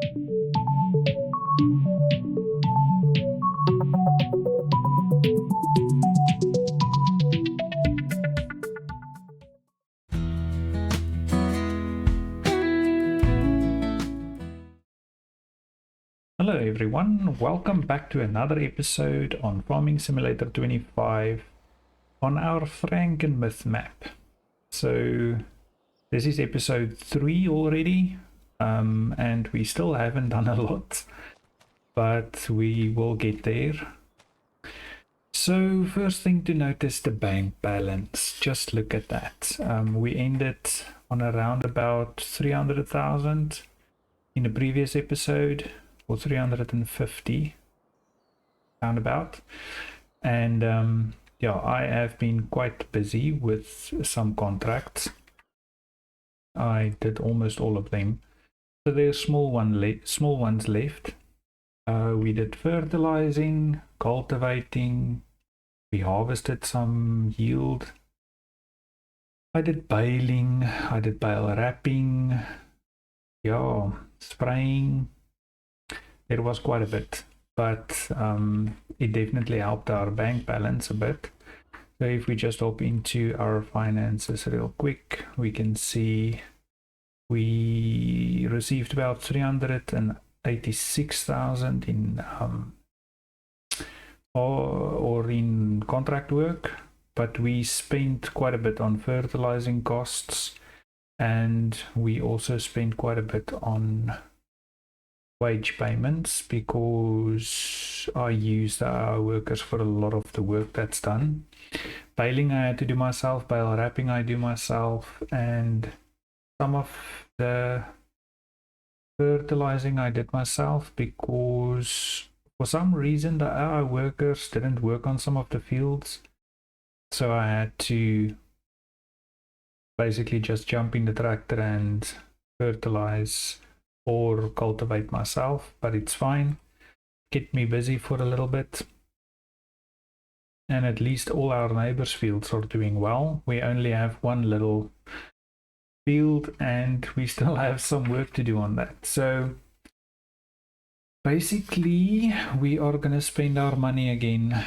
Hello everyone, welcome back to another episode on Farming Simulator 25 on our Frankenmuth map. So this is episode 3 already, and we still haven't done a lot, but we will get there. So first thing to notice, the bank balance. Just look at that. We ended on around about 300,000 in the previous episode, or 350 roundabout, and yeah, I have been quite busy with some contracts. I did almost all of them, so there's small ones left. We did fertilizing, cultivating, we harvested some yield. I did baling, I did bale wrapping, yeah, spraying. There was quite a bit, but it definitely helped our bank balance a bit. So if we just hop into our finances real quick, we can see we received about 386,000 in or in contract work, but we spent quite a bit on fertilizing costs, and we also spent quite a bit on wage payments because I used our workers for a lot of the work that's done. Baling I had to do myself, bale wrapping I do myself, and some of the fertilizing I did myself because for some reason our workers didn't work on some of the fields, so I had to basically just jump in the tractor and fertilize or cultivate myself, but it's fine. Kept me busy for a little bit. And at least all our neighbors' fields are doing well. We only have one little field and we still have some work to do on that. So basically we are gonna spend our money again.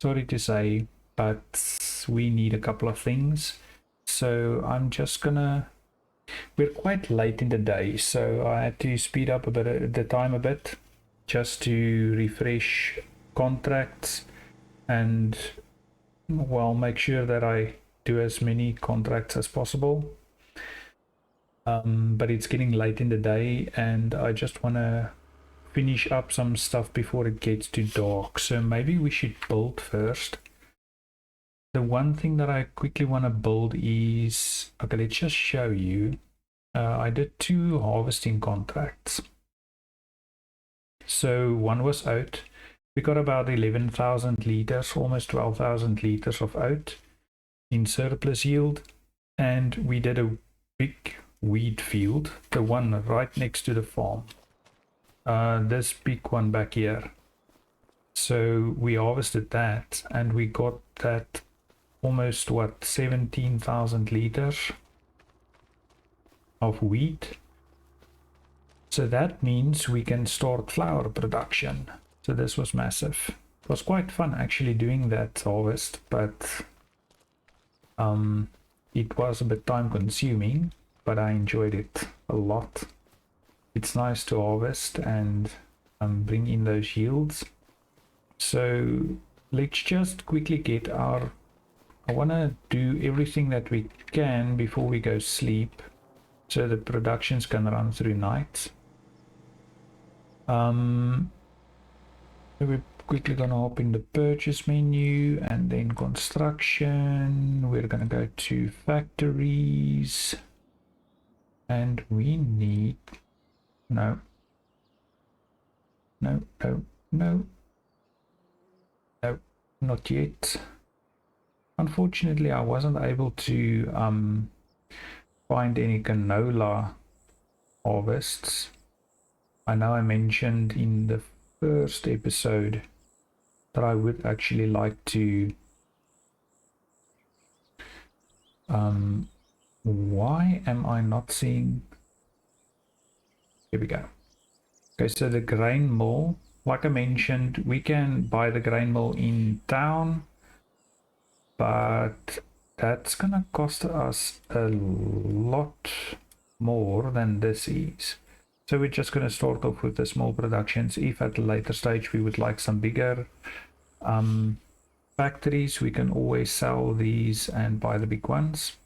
Sorry to say, but we need a couple of things. So I'm just gonna, we're quite late in the day, so I had to speed up a bit the time a bit just to refresh contracts and, well, make sure that I do as many contracts as possible. But it's getting late in the day and I just want to finish up some stuff before it gets too dark, so maybe we should build first. The one thing that I quickly want to build is, okay, let's just show you. I did 2 harvesting contracts. So one was oat. We got about 11,000 liters, almost 12,000 liters of oat in surplus yield. And we did a big wheat field, the one right next to the farm. This big one back here. So we harvested that and we got that almost, what, 17,000 liters of wheat. So that means we can start flour production. So this was massive. It was quite fun actually doing that harvest, but it was a bit time consuming, but I enjoyed it a lot. It's nice to harvest and bring in those yields. So let's just quickly get our, I want to do everything that we can before we go sleep so the productions can run through nights. We're quickly gonna hop in the purchase menu and then construction. We're gonna go to factories and we need, no, not yet. Unfortunately, I wasn't able to find any canola harvests. I know I mentioned in the first episode that I would actually like to why am I not seeing, here we go. Okay, so the grain mill, like I mentioned, we can buy the grain mill in town, but that's gonna cost us a lot more than this is. So we're just gonna start off with the small productions. If at a later stage we would like some bigger factories, we can always sell these and buy the big ones.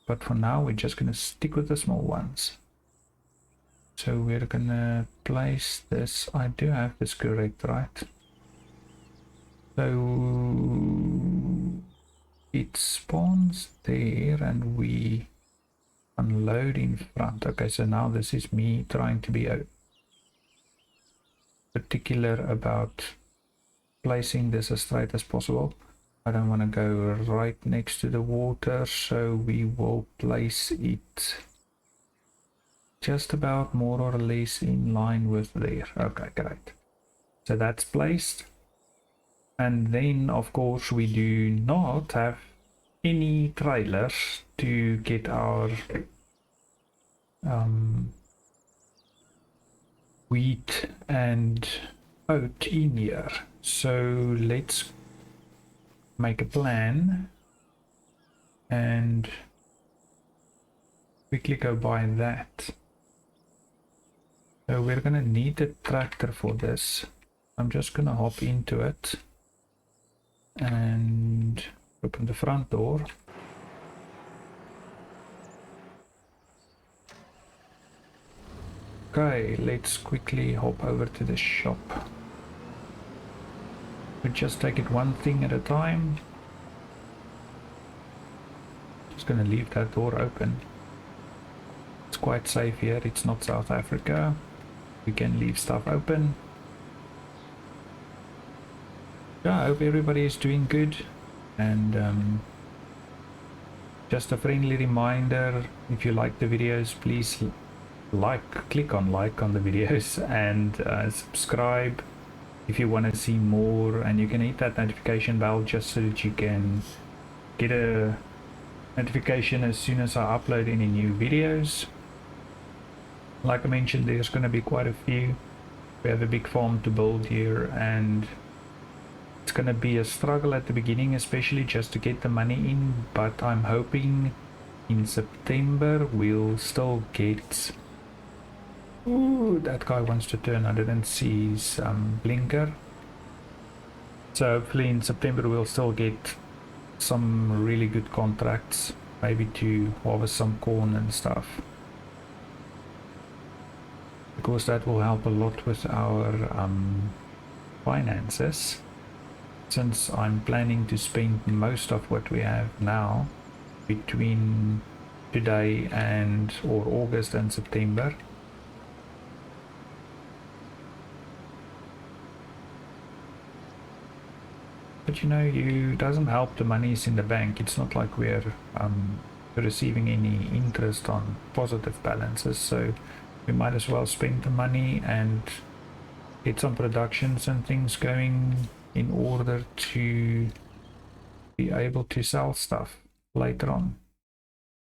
But for now, we're just gonna stick with the small ones. So we're gonna place this. I do have this correct, right? So it spawns there and we unload in front. Okay, so now this is me trying to be particular about placing this as straight as possible. I don't want to go right next to the water, so we will place it just about more or less in line with there. Okay, great. So that's placed. And then, of course, we do not have any trailers to get our wheat and oat in here. So let's make a plan and quickly go buy that. So we're gonna need a tractor for this. I'm just gonna hop into it and open the front door. Okay, let's quickly hop over to the shop. We just take it one thing at a time. Just gonna leave that door open. It's quite safe here, it's not South Africa. We can leave stuff open. Yeah, I hope everybody is doing good. And just a friendly reminder, if you like the videos, please click on like on the videos and subscribe if you want to see more, and you can hit that notification bell just so that you can get a notification as soon as I upload any new videos. Like I mentioned, there's going to be quite a few. We have a big farm to build here, and it's going to be a struggle at the beginning, especially just to get the money in, but I'm hoping in September we'll still get... Ooh, that guy wants to turn. I didn't see his blinker. So hopefully in September we'll still get some really good contracts, maybe to harvest some corn and stuff, because that will help a lot with our finances, since I'm planning to spend most of what we have now between today and or August and September. But you know, it doesn't help the money's in the bank. It's not like we're receiving any interest on positive balances, so we might as well spend the money and get some productions and things going in order to be able to sell stuff later on.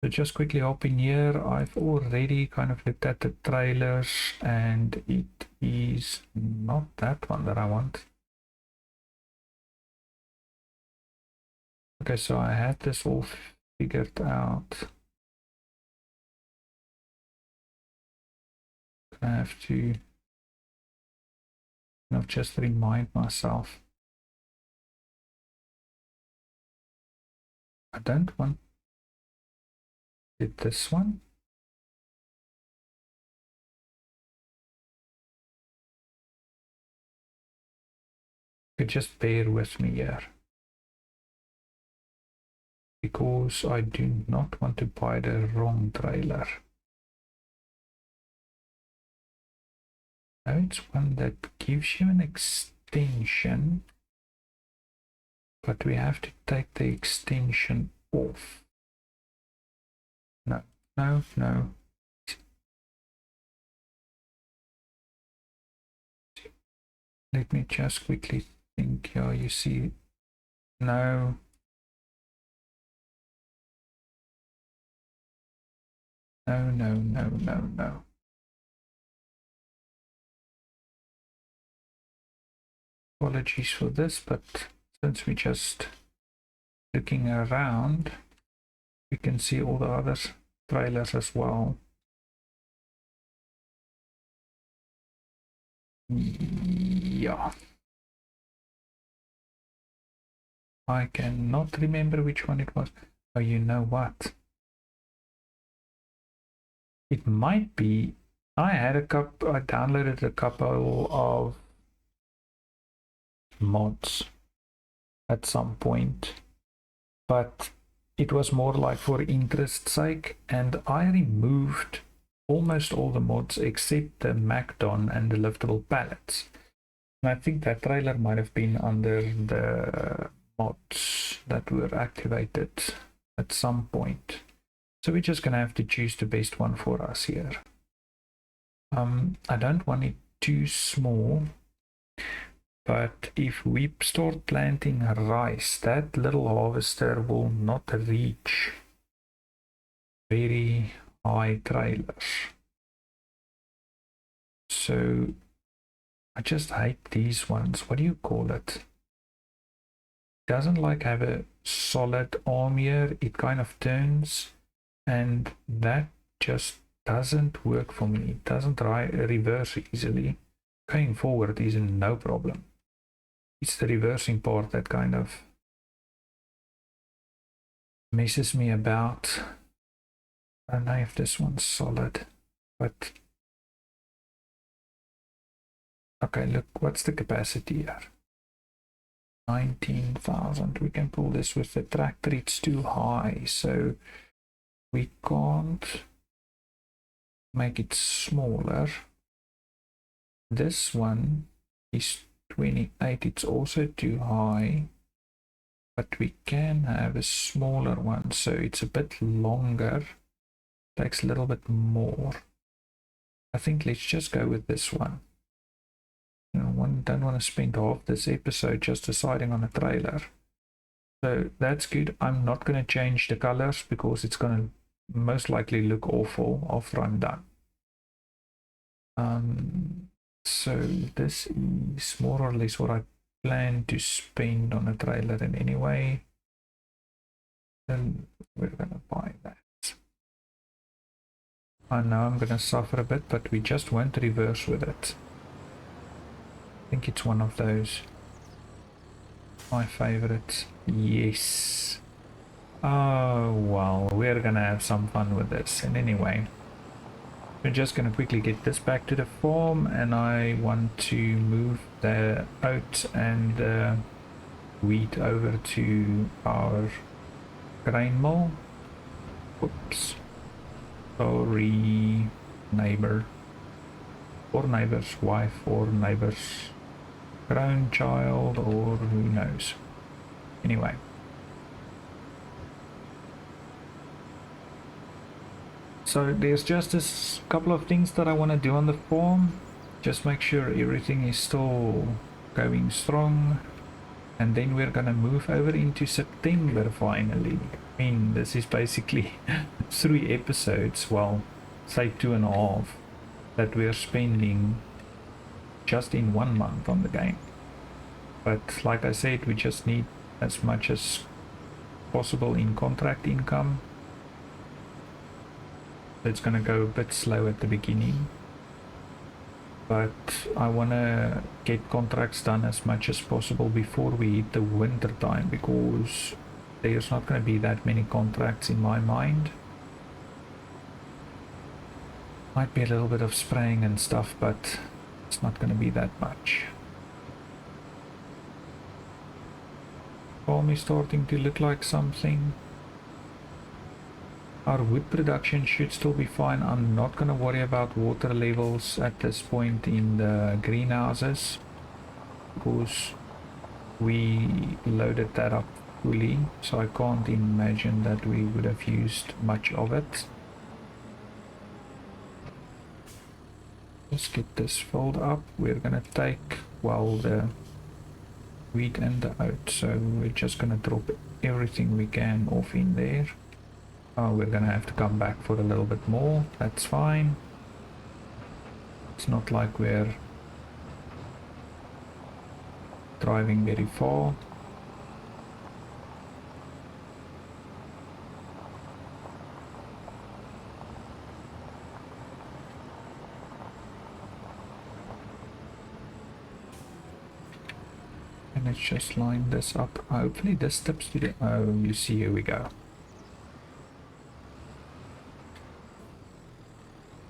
So just quickly hop in here. I've already kind of looked at the trailers and it is not that one that I want. Okay, so I had this all figured out. I have to kind of just remind myself. I don't want it this one. You just bear with me here, because I do not want to buy the wrong trailer. Now it's one that gives you an extension, but we have to take the extension off. No, no, no. Let me just quickly think here. You see, no. No, no, no, no, no. Apologies for this, but since we're just looking around, we can see all the other trailers as well. Yeah. I cannot remember which one it was. Oh, you know what? It might be. I downloaded a couple of mods at some point, but it was more like for interest's sake, and I removed almost all the mods except the MacDon and the liftable pallets. And I think that trailer might have been under the mods that were activated at some point. So we're just gonna have to choose the best one for us here. I don't want it too small, but if we start planting rice, that little harvester will not reach very high trailers. So I just hate these ones. What do you call it? Doesn't like have a solid arm here. It kind of turns, and that just doesn't work for me. It doesn't reverse easily. Going forward is no problem. It's the reversing part that kind of messes me about. I don't know if this one's solid, but okay, look, what's the capacity here? 19,000. We can pull this with the tractor. It's too high, so we can't make it smaller. This one is 28. It's also too high, but we can have a smaller one, so it's a bit longer, takes a little bit more. I think let's just go with this one. You know, one don't want to spend half this episode just deciding on a trailer. So that's good. I'm not going to change the colors because it's going to most likely look awful after I'm done. So this is more or less what I plan to spend on a trailer in any way. Then we're going to buy that. I know I'm going to suffer a bit, but we just won't reverse with it. I think it's one of those. My favorite. Yes. Oh, well, we're gonna have some fun with this. And anyway, we're just gonna quickly get this back to the farm, and I want to move the oat and the wheat over to our grain mill. Whoops. Sorry, neighbor. Or neighbor's wife, or neighbor's grown child, or who knows. Anyway, so there's just this couple of things that I want to do on the farm. Just make sure everything is still going strong, and then we're gonna move over into September finally. I mean, this is basically 3 episodes, well, say 2.5, that we're spending just in 1 month on the game. But like I said, we just need as much as possible in contract income. It's gonna go a bit slow at the beginning, but I want to get contracts done as much as possible before we hit the winter time, because there's not going to be that many contracts in my mind. Might be a little bit of spraying and stuff, but it's not going to be that much. Farm is starting to look like something. Our wood production should still be fine. I'm not going to worry about water levels at this point in the greenhouses, because we loaded that up fully, so I can't imagine that we would have used much of it. Let's get this filled up. We're gonna take, well, the wheat and the oat, so we're just gonna drop everything we can off in there. Oh, we're gonna have to come back for a little bit more. That's fine. It's not like we're driving very far. And let's just line this up. Hopefully this steps to the... Oh, you see, here we go.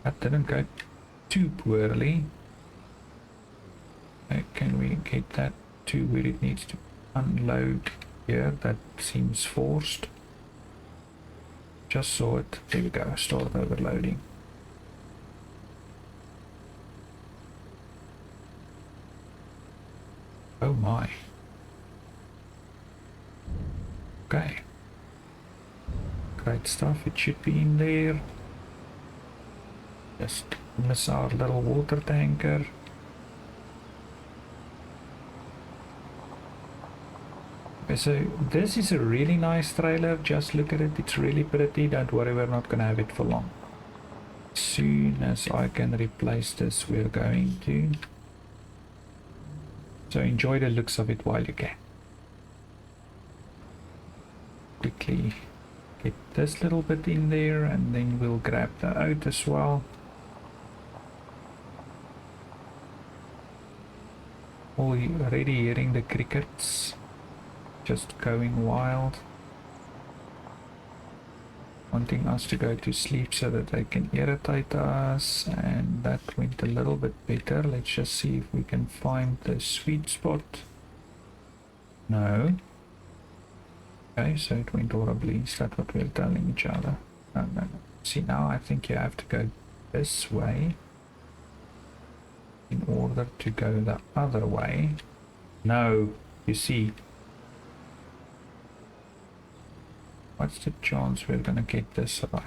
That didn't go too poorly. Can we get that to where it needs to unload here? That seems forced. Just saw it. There we go. Start overloading. Oh my. Okay. Great stuff. It should be in there. Just miss our little water tanker. Okay, so this is a really nice trailer. Just look at it. It's really pretty. Don't worry, we're not gonna have it for long. As soon as I can replace this, we're going to. So enjoy the looks of it while you can. Quickly get this little bit in there, and then we'll grab the out as well. Already hearing the crickets just going wild, wanting us to go to sleep so that they can irritate us, and that went a little bit better. Let's just see if we can find the sweet spot. No. Okay, so it went horribly. Is that what we're telling each other? No, no, no. See, now I think you have to go this way in order to go the other way. No, you see. What's the chance we're gonna get this right?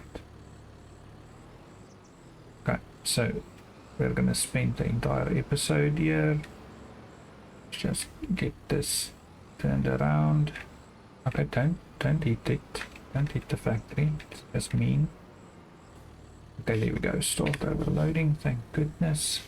Okay, so we're gonna spend the entire episode here. Let's just get this turned around. Okay, don't hit it. Don't hit the factory. It's just mean. Okay, there we go. Start overloading, thank goodness.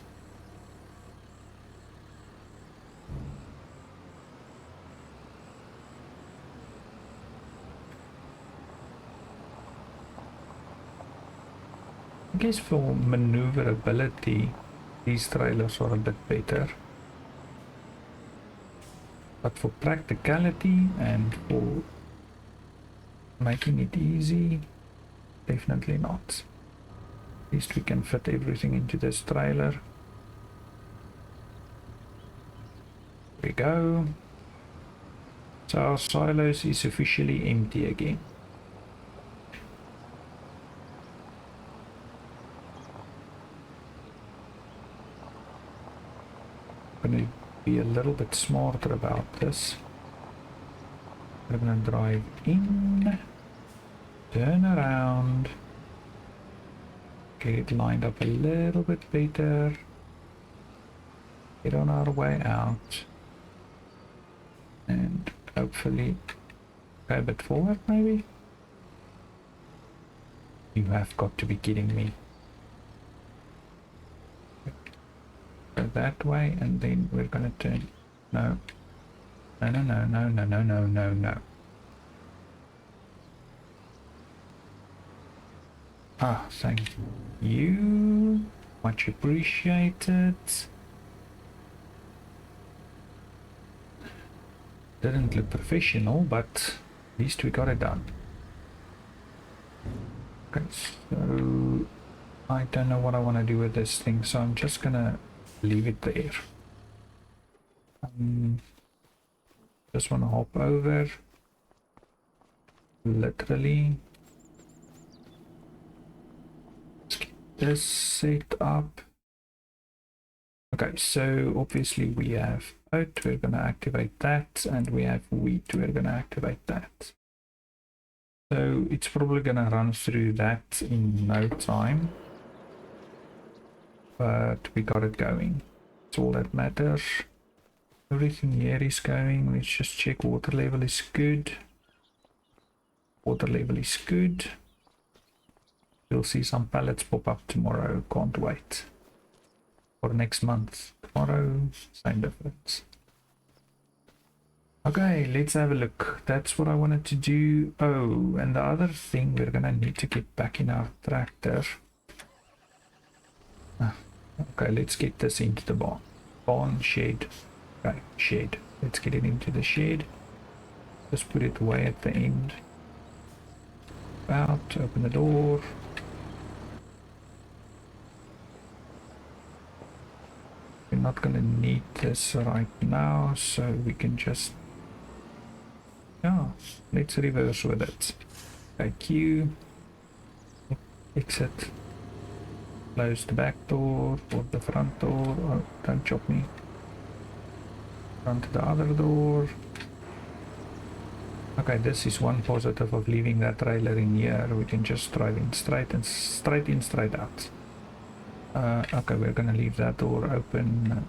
I guess for maneuverability, these trailers are a bit better. But for practicality and for making it easy, definitely not. At least we can fit everything into this trailer. There we go. So our silos is officially empty again. I'm going to be a little bit smarter about this. We're going to drive in, turn around, get it lined up a little bit better, get on our way out, and hopefully go a bit forward maybe. You have got to be kidding me. Go that way, and then we're gonna turn. No. No, no, no, no, no, no, no, no, no. Ah, thank you. Much appreciated. Didn't look professional, but at least we got it done. Okay, so I don't know what I want to do with this thing, so I'm just gonna leave it there. Just want to hop over, literally. Let's get this set up. Okay, so obviously we have oat, we're going to activate that, and we have wheat, we're going to activate that. So it's probably going to run through that in no time, but we got it going. That's all that matters. Everything here is going. Let's just check water level is good. Water level is good. We'll see some pallets pop up tomorrow. Can't wait. Or next month. Tomorrow, same difference. Okay, let's have a look. That's what I wanted to do. Oh, and the other thing, we're gonna need to get back in our tractor. Ah, okay, let's get this into the barn. Barn, shed. Okay, shed. Let's get it into the shed. Just put it away at the end. Out, open the door. We're not gonna need this right now, so we can just, yeah, let's reverse with it. Okay, Q, exit, close the back door or the front door. Oh, don't chop me. Run to the other door. Okay, this is one positive of leaving that trailer in here. We can just drive in straight and straight in, straight out. Okay, we're gonna leave that door open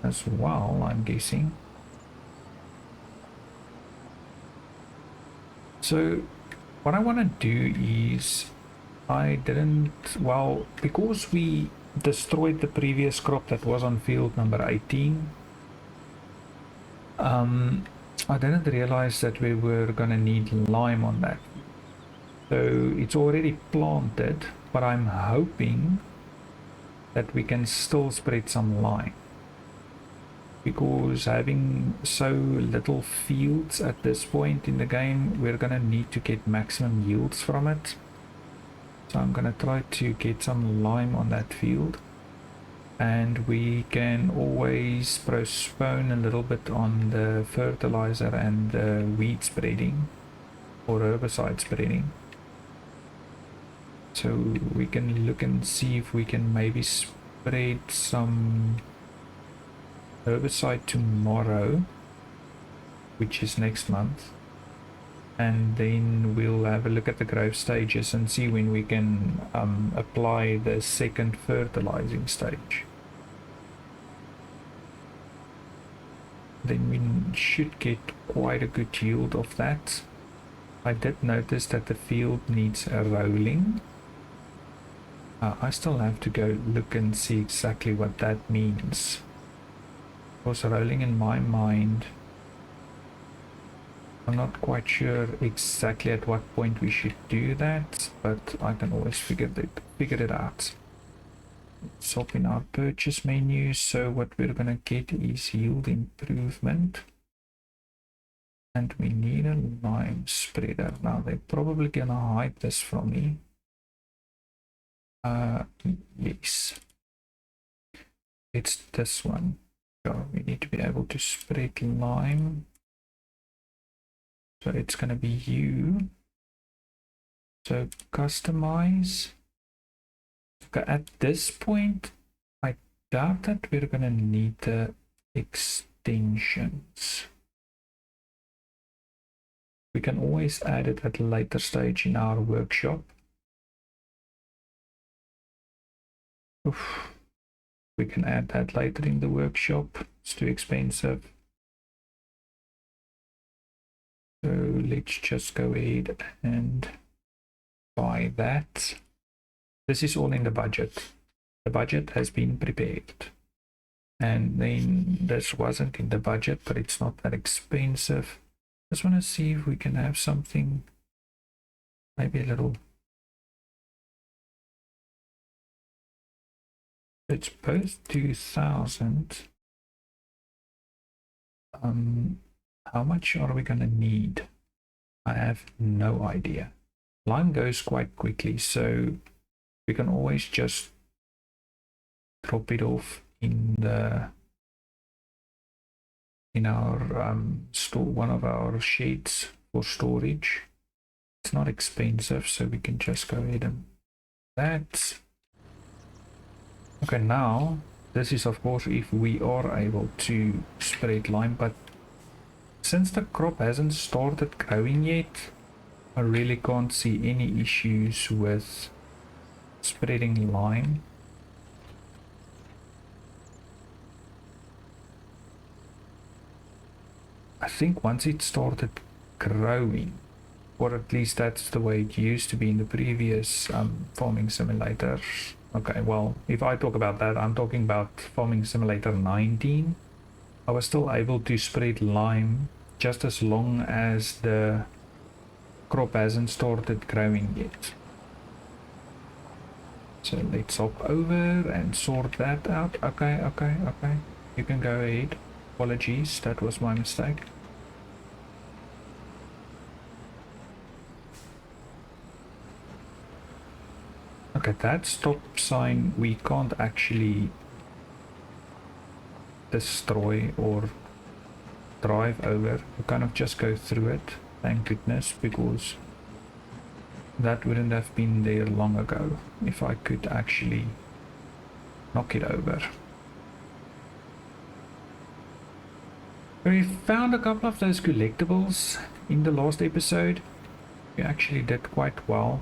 as well, I'm guessing. So what I want to do is, I didn't, well, because we destroyed the previous crop that was on field number 18, I didn't realize that we were gonna need lime on that. So it's already planted, but I'm hoping that we can still spread some lime, because having so little fields at this point in the game, we're gonna need to get maximum yields from it. So I'm gonna try to get some lime on that field, and we can always postpone a little bit on the fertilizer and the weed spreading or herbicide spreading. So we can look and see if we can maybe spread some herbicide tomorrow, which is next month, and then we'll have a look at the growth stages and see when we can apply the second fertilizing stage. Then we should get quite a good yield of that. I did notice that the field needs a rolling. I still have to go look and see exactly what that means. Because rolling, in my mind, I'm not quite sure exactly at what point we should do that, but I can always figure it out. Let's hop in our purchase menu. So what we're gonna get is yield improvement, and we need a lime spreader. Now they're probably gonna hide this from me. Yes, it's this one. So we need to be able to spread lime. So it's gonna be you. So customize. Okay, at this point, I doubt that we're gonna need the extensions. We can always add it at a later stage in our workshop. Oof. We can add that later in the workshop. It's too expensive. So let's just go ahead and buy that. This is all in the budget. The budget has been prepared. And then this wasn't in the budget, but it's not that expensive. Just want to see if we can have something, maybe a little. It's both 2000. How much are we gonna need? I have no idea. Lime goes quite quickly, so we can always just drop it off in our store, one of our sheds for storage. It's not expensive, so we can just go ahead and that. Okay, now this is of course if we are able to spread lime, but since the crop hasn't started growing yet, I really can't see any issues with spreading lime. I think once it started growing, or at least that's the way it used to be in the previous farming simulators. Okay, well, if I talk about that, I'm talking about farming simulator 19. I was still able to spread lime just as long as the crop hasn't started growing yet. So let's hop over and sort that out. Okay, okay, okay. You can go ahead. Apologies, that was my mistake. Okay, that stop sign we can't actually destroy or drive over. We kind of just go through it, thank goodness, because that wouldn't have been there long ago if I could actually knock it over. We found a couple of those collectibles in the last episode. We actually did quite well.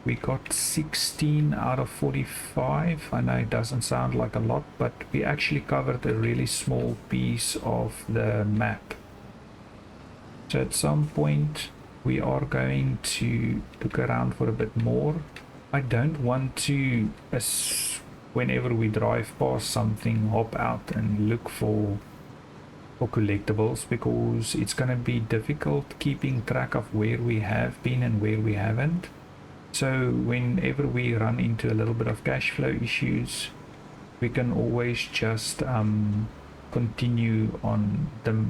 We got 16 out of 45. I know it doesn't sound like a lot, but we actually covered a really small piece of the map. So at some point we are going to look around for a bit more. I don't want to, whenever we drive past something, hop out and look for collectibles, because it's going to be difficult keeping track of where we have been and where we haven't. So whenever we run into a little bit of cash flow issues, we can always just continue on the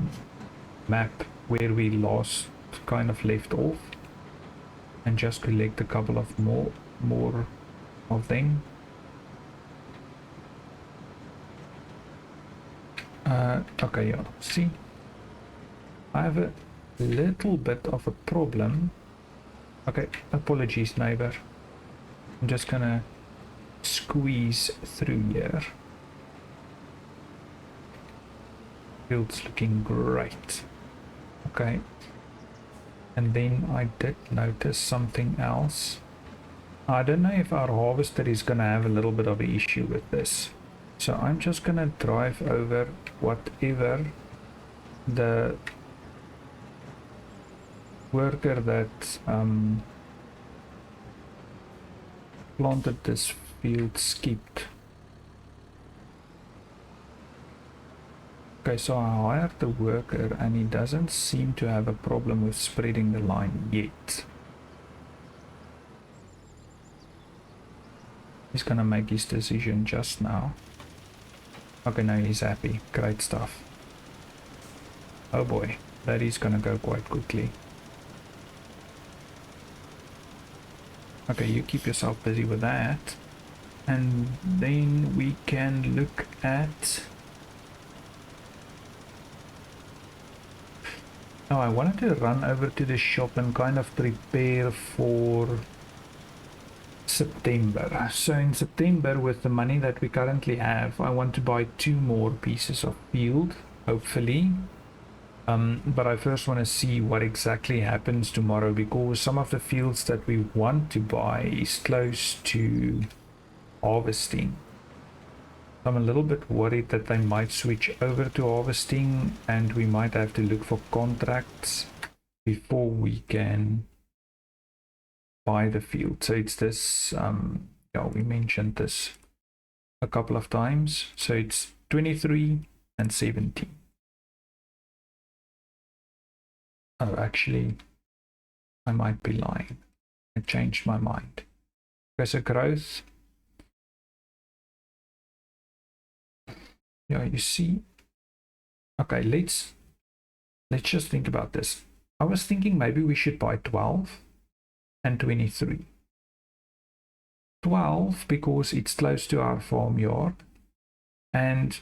map where we last kind of left off and just collect a couple of more of them. Okay, yeah, see, I have a little bit of a problem. Okay, apologies neighbor. I'm just gonna squeeze through here. Field's looking great. Okay. And then I did notice something else. I don't know if our harvester is gonna have a little bit of an issue with this. So I'm just gonna drive over whatever the worker that planted this field skipped. Okay, so I hired the worker and he doesn't seem to have a problem with spreading the line yet. He's gonna make his decision just now. Okay, now he's happy. Great stuff. Oh boy, that is gonna go quite quickly. Okay, you keep yourself busy with that. And then we can look at... Oh, I wanted to run over to the shop and kind of prepare for September. So in September, with the money that we currently have, I want to buy 2 more pieces of field, hopefully. But I first want to see what exactly happens tomorrow, because some of the fields that we want to buy is close to harvesting. I'm a little bit worried that they might switch over to harvesting and we might have to look for contracts before we can buy the field. So it's this, yeah, we mentioned this a couple of times. So it's 23 and 17. Oh, actually, I might be lying. I changed my mind. Okay, so growth. Yeah, you see. Okay, let's just think about this. I was thinking maybe we should buy 12 and 23. 12 because it's close to our farmyard, and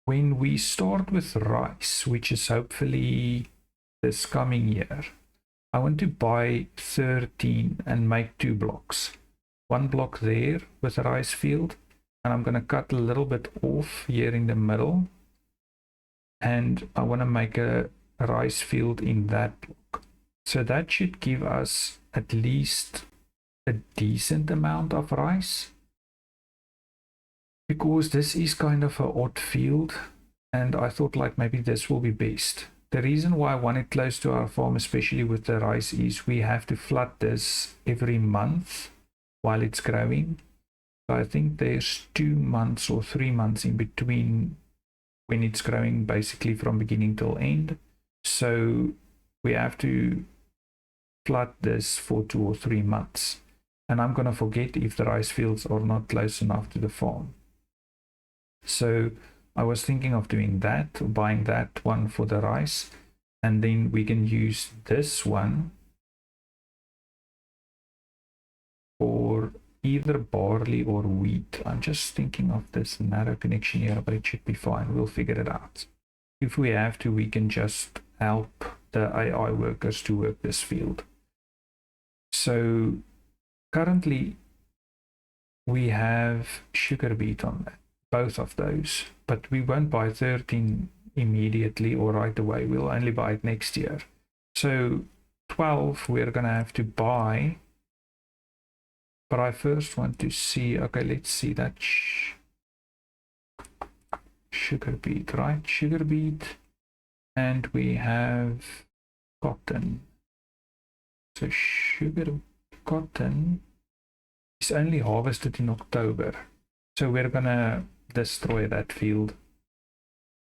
when we start with rice, which is hopefully this coming year, I want to buy 13 and make 2 blocks. 1 block there with a rice field, and I'm going to cut a little bit off here in the middle, and I want to make a rice field in that block. So that should give us at least a decent amount of rice, because this is kind of an odd field, and I thought like maybe this will be best. The reason why I want it close to our farm, especially with the rice, is we have to flood this every month while it's growing. So I think there's 2 months or 3 months in between when it's growing basically from beginning till end. So we have to flood this for 2 or 3 months. And I'm going to forget if the rice fields are not close enough to the farm. So I was thinking of doing that, buying that one for the rice, and then we can use this one for either barley or wheat. I'm just thinking of this narrow connection here, but it should be fine. We'll figure it out. If we have to, we can just help the AI workers to work this field. So currently we have sugar beet on that, both of those, but we won't buy 13 immediately or right away. We'll only buy it next year. So 12 we're gonna have to buy, but I first want to see, okay, let's see that sugar beet, right? Sugar beet, and we have cotton. So sugar cotton is only harvested in October. So we're gonna destroy that field.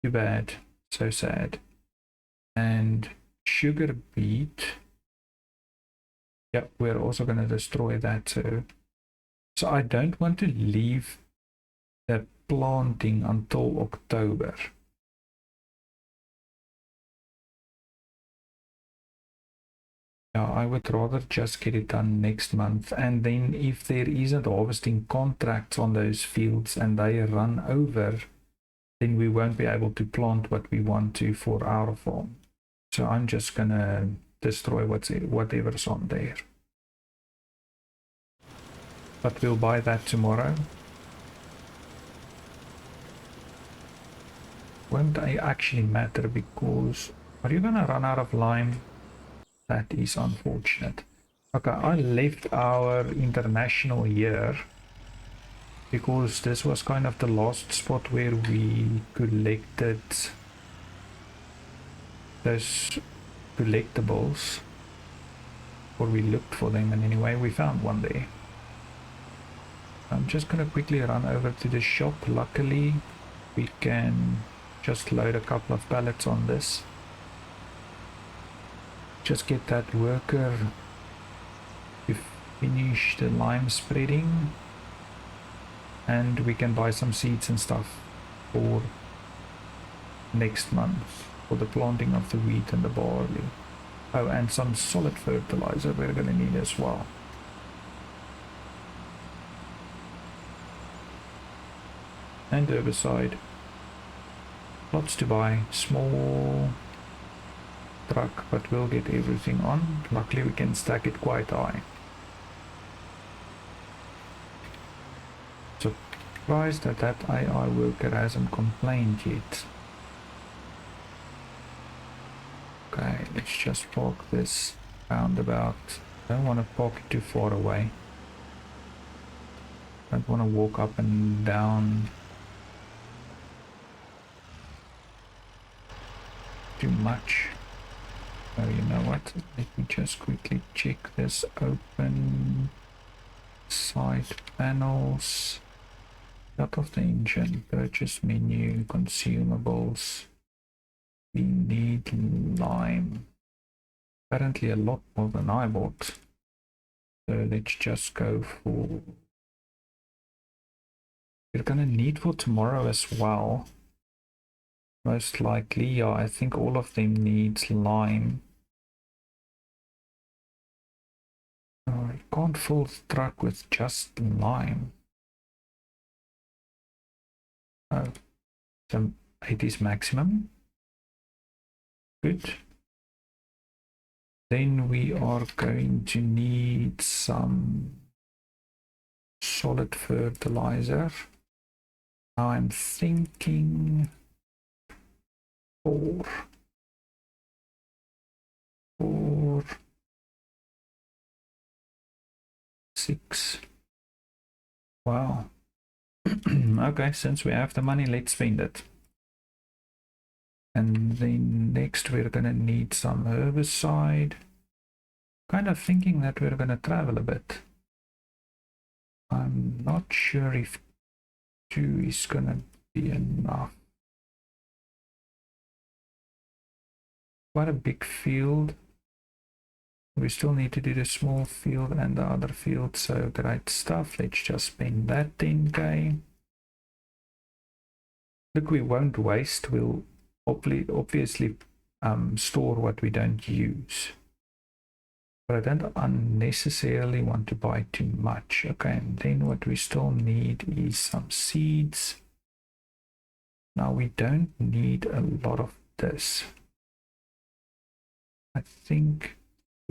Too bad. So sad. And sugar beet. Yep, we're also gonna destroy that. So I don't want to leave the planting until October. Yeah, I would rather just get it done next month, and then if there isn't harvesting contracts on those fields and they run over, then we won't be able to plant what we want to for our farm. So I'm just gonna destroy whatever's on there. But we'll buy that tomorrow. Won't actually matter, because are you gonna run out of lime? That is unfortunate. Okay, I left our international here because this was kind of the last spot where we collected those collectibles, or we looked for them, and anyway we found one there. I'm just gonna quickly run over to the shop. Luckily we can just load a couple of pallets on this. Just get that worker to finish the lime spreading, and we can buy some seeds and stuff for next month for the planting of the wheat and the barley. Oh, and some solid fertilizer we're going to need as well. And herbicide. Lots to buy. Small truck, but we'll get everything on. Luckily we can stack it quite high. Surprised that AI worker hasn't complained yet. Okay, let's just park this roundabout. Don't want to park it too far away. Don't want to walk up and down too much. Oh, you know what? Let me just quickly check this. Open side panels. Shut off the engine. Purchase menu. Consumables. We need lime. Apparently a lot more than I bought. So let's just go for... We're gonna need for tomorrow as well. Most likely, yeah, I think all of them needs lime. Oh, I can't fill the truck with just lime. Oh, so 8 is maximum. Good. Then we are going to need some solid fertilizer. Now I'm thinking 4, 6. Wow. Okay, since we have the money, let's spend it. And then next we're gonna need some herbicide. Kind of thinking that we're gonna travel a bit. I'm not sure if 2 is gonna be enough. quite a big field. We still need to do the small field and the other field, so great stuff. Let's just spend that 10k. Look, we won't waste. We'll obviously store what we don't use. But I don't unnecessarily want to buy too much. Okay, and then what we still need is some seeds. Now we don't need a lot of this. I think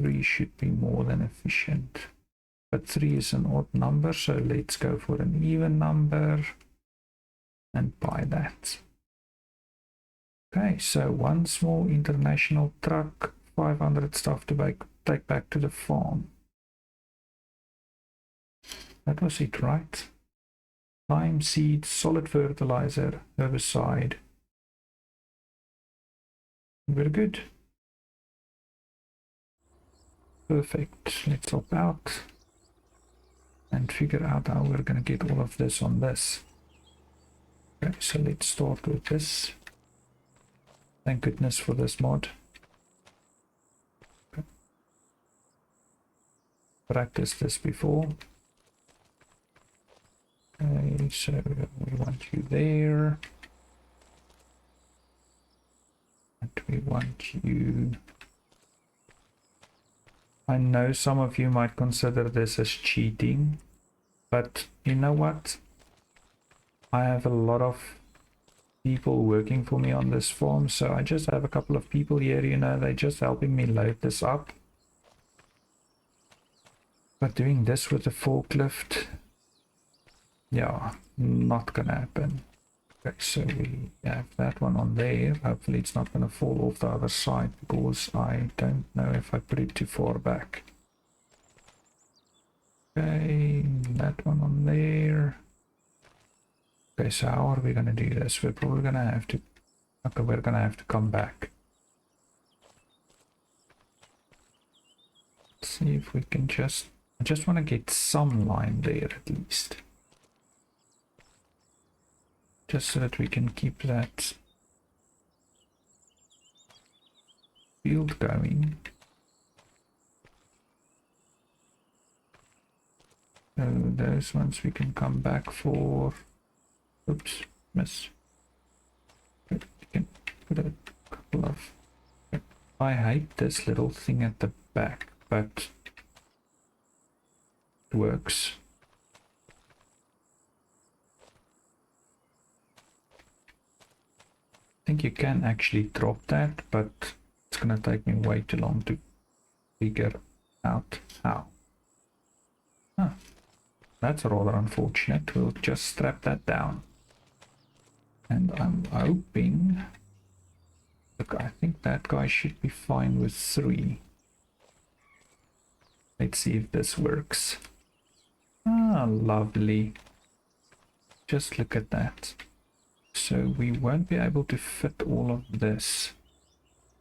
3 should be more than efficient. But 3 is an odd number, so let's go for an even number and buy that. Okay, so one small international truck, 500 stuff to take back to the farm. That was it, right? Lime seeds, solid fertilizer, herbicide. We're good. Perfect. Let's hop out and figure out how we're going to get all of this on this. Okay, so let's start with this. Thank goodness for this mod. Okay. Practiced this before. Okay, so we want you there. And we want you... I know some of you might consider this as cheating, but you know what? I have a lot of people working for me on this farm, so I just have a couple of people here, you know, they're just helping me load this up. But doing this with a forklift, yeah, not gonna happen. Okay, so we have that one on there. Hopefully it's not gonna fall off the other side, because I don't know if I put it too far back. Okay, that one on there. Okay, so how are we gonna do this? We're probably gonna have to... Okay, we're gonna have to come back. Let's see if we can just... I just want to get some line there at least. Just so that we can keep that field going. So those ones we can come back for. Oops, miss. You can put a couple of... I hate this little thing at the back, but it works. I think you can actually drop that, but it's gonna take me way too long to figure out how. Huh. That's rather unfortunate. We'll just strap that down. And I'm hoping... Look, I think that guy should be fine with 3. Let's see if this works. Ah, lovely. Just look at that. So we won't be able to fit all of this.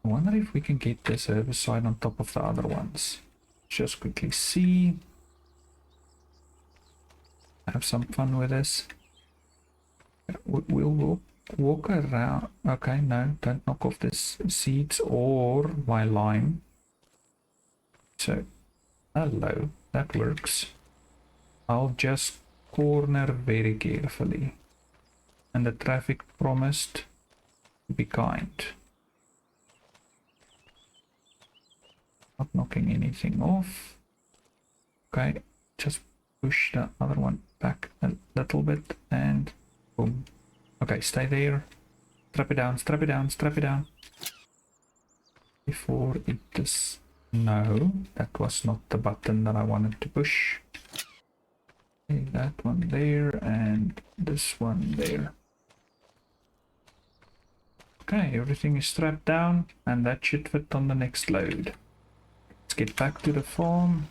I wonder if we can get this herbicide on top of the other ones. Just quickly see. Have some fun with this. We'll walk around. Okay, no, don't knock off this seeds or my lime. So, hello, that works. I'll just corner very carefully. And the traffic promised to be kind. Not knocking anything off. Okay, just push the other one back a little bit and boom. Okay, stay there. Strap it down, strap it down, strap it down. Before it does... No, that was not the button that I wanted to push. Okay, that one there and this one there. Okay, everything is strapped down and that should fit on the next load. Let's get back to the farm.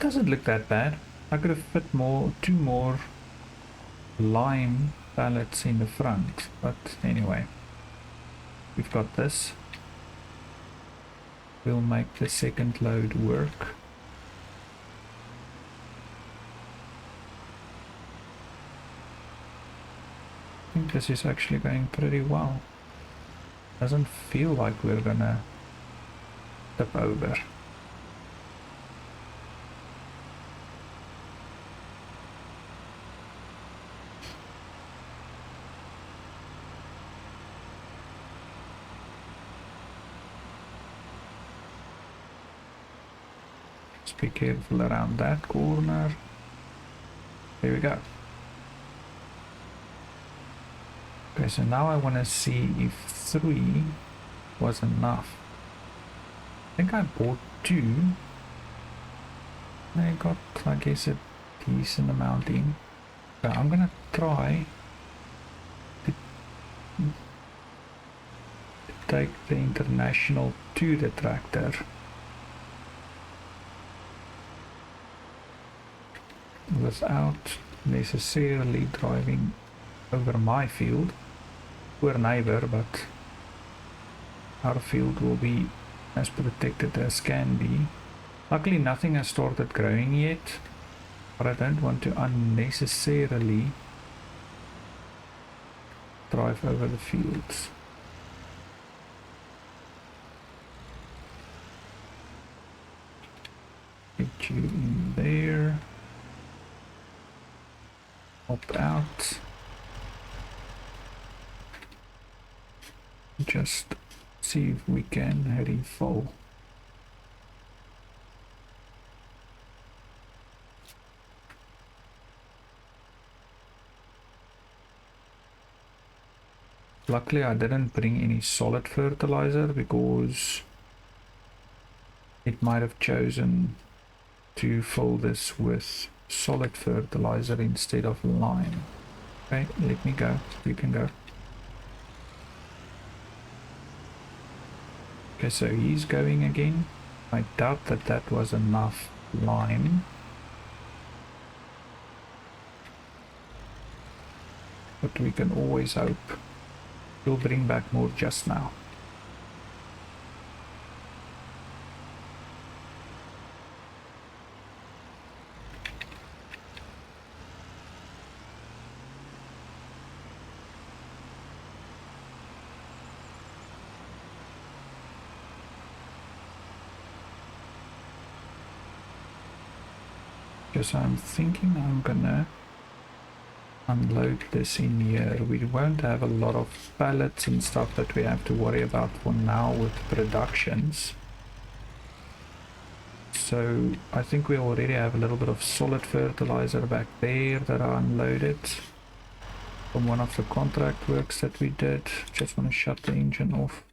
Doesn't look that bad. I could have fit two more lime pallets in the front, but anyway, we've got this. We'll make the second load work. I think this is actually going pretty well. Doesn't feel like we're gonna tip over. Just be careful around that corner. There we go. Okay, so now I want to see if 3 was enough. I think I bought 2. I got, I guess, a decent amount in. So I'm gonna try to take the International to the tractor without necessarily driving over my field. Poor neighbor, but our field will be as protected as can be. Luckily nothing has started growing yet, but I don't want to unnecessarily drive over the fields. Get you in there. Hop out. Just see if we can refill. Luckily I didn't bring any solid fertilizer because it might have chosen to fill this with solid fertilizer instead of lime. Okay, let me go. You can go. Okay, so he's going again. I doubt that that was enough lime. But we can always hope. We'll bring back more just now. Because I'm thinking I'm gonna unload this in here. We won't have a lot of pallets and stuff that we have to worry about for now with productions. So I think we already have a little bit of solid fertilizer back there that I unloaded from one of the contract works that we did. Just want to shut the engine off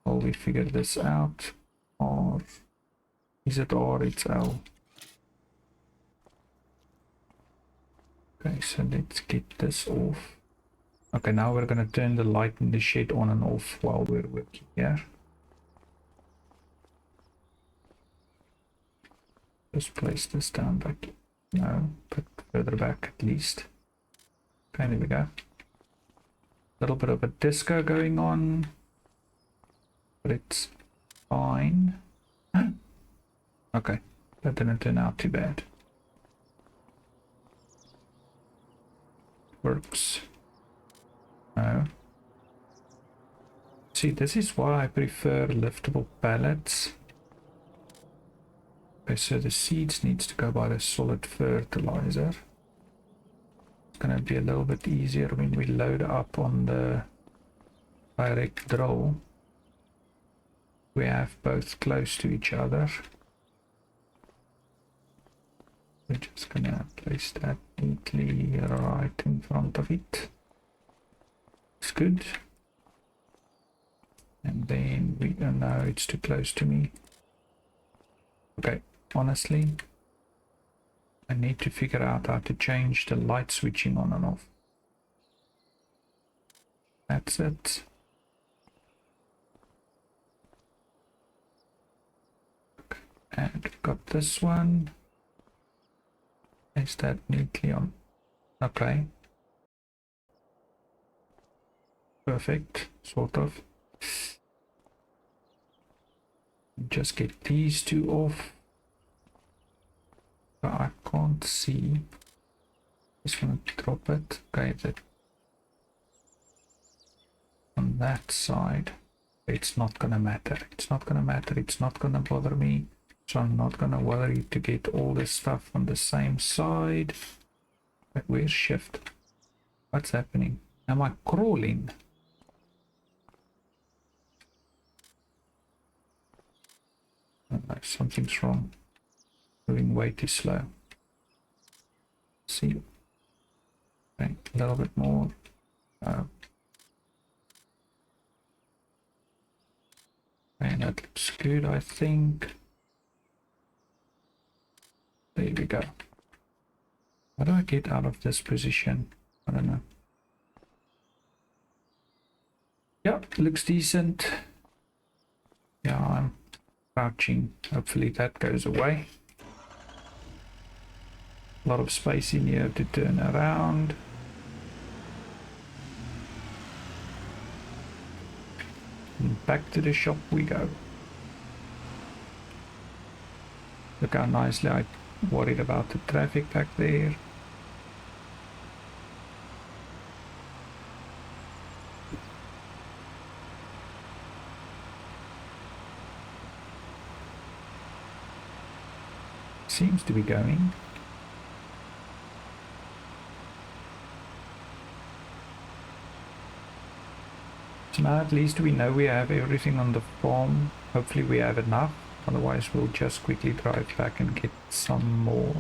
while we figure this out. Or is it R? It's L. Okay, so let's get this off. Okay, now we're gonna turn the light in the shed on and off while we're working here. Just place this down back. No, but further back at least. Okay, there we go. Little bit of a disco going on, but it's fine. Okay, that didn't turn out too bad. Works. No. See, this is why I prefer liftable pallets. Okay, so the seeds needs to go by the solid fertilizer. It's gonna be a little bit easier when we load up on the direct drill. We have both close to each other. We're just gonna place that neatly right in front of it. It's good. And then we, oh no, it's too close to me. Okay, honestly, I need to figure out how to change the light switching on and off. That's it. Okay. And we've got this one. Is that neatly on? Okay. Perfect, sort of. Just get these two off. I can't see. Just gonna drop it. Okay, that on that side. It's not gonna matter. It's not gonna matter. It's not gonna bother me. So I'm not gonna worry to get all this stuff on the same side. But where's shift? What's happening? Am I crawling? Oh, no, something's wrong. Moving way too slow. See. Okay, a little bit more. And that looks good, I think. There we go. How do I get out of this position? I don't know. Yep, looks decent. Yeah, I'm crouching. Hopefully that goes away. A lot of space in here to turn around. And back to the shop we go. Look how nicely I worried about the traffic back there. Seems to be going. So now at least we know we have everything on the farm. Hopefully we have enough. Otherwise we'll just quickly drive back and get some more.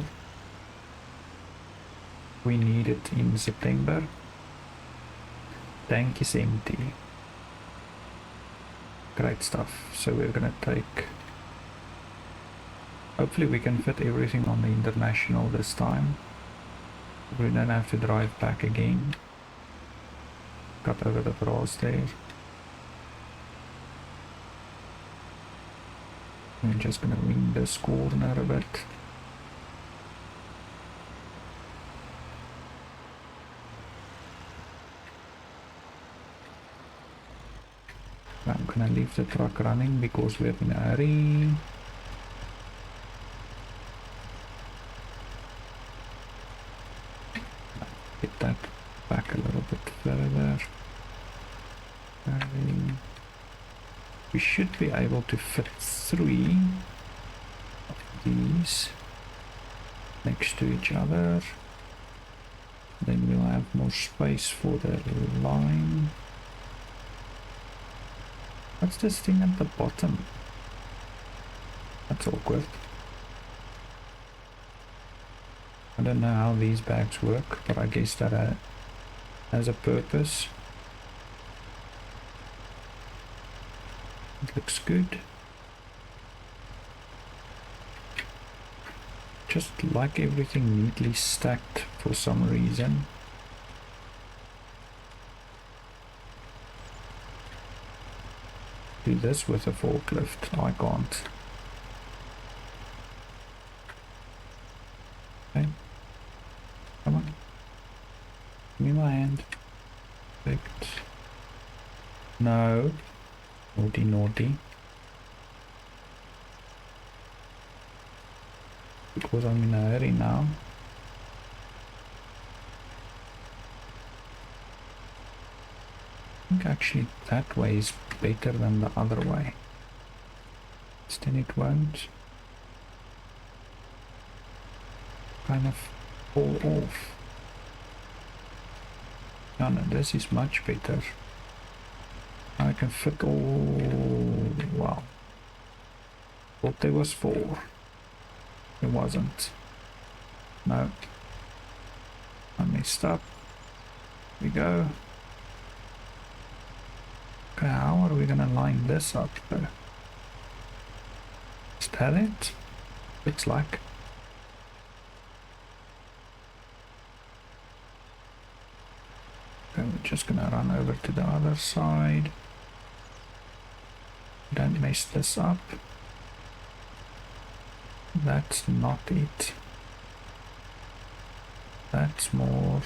We need it in September. Tank is empty. Great stuff. So we're gonna take... Hopefully we can fit everything on the International this time. We don't have to drive back again. Cut over the grass there. I'm just gonna wing this corner a bit. I'm gonna leave the truck running because we're in a hurry. Get that back a little bit further. We should be able to fit 3 of these next to each other. Then we'll have more space for the line. What's this thing at the bottom? That's awkward. I don't know how these bags work, but I guess that has a purpose. It looks good. Just like everything neatly stacked for some reason. Do this with a forklift. I can't. Okay. Come on. Give me my hand. Perfect. No. Naughty, naughty. Because I'm in a hurry now. I think actually that way is better than the other way. Then it won't kind of fall off. No, no, this is much better. I can fit all... wow. Thought there was 4. There wasn't. No. I messed up. Here we go. Okay, how are we gonna line this up though? Is that it? Looks like. Okay, we're just gonna run over to the other side. Don't mess this up. That's not it. That's more.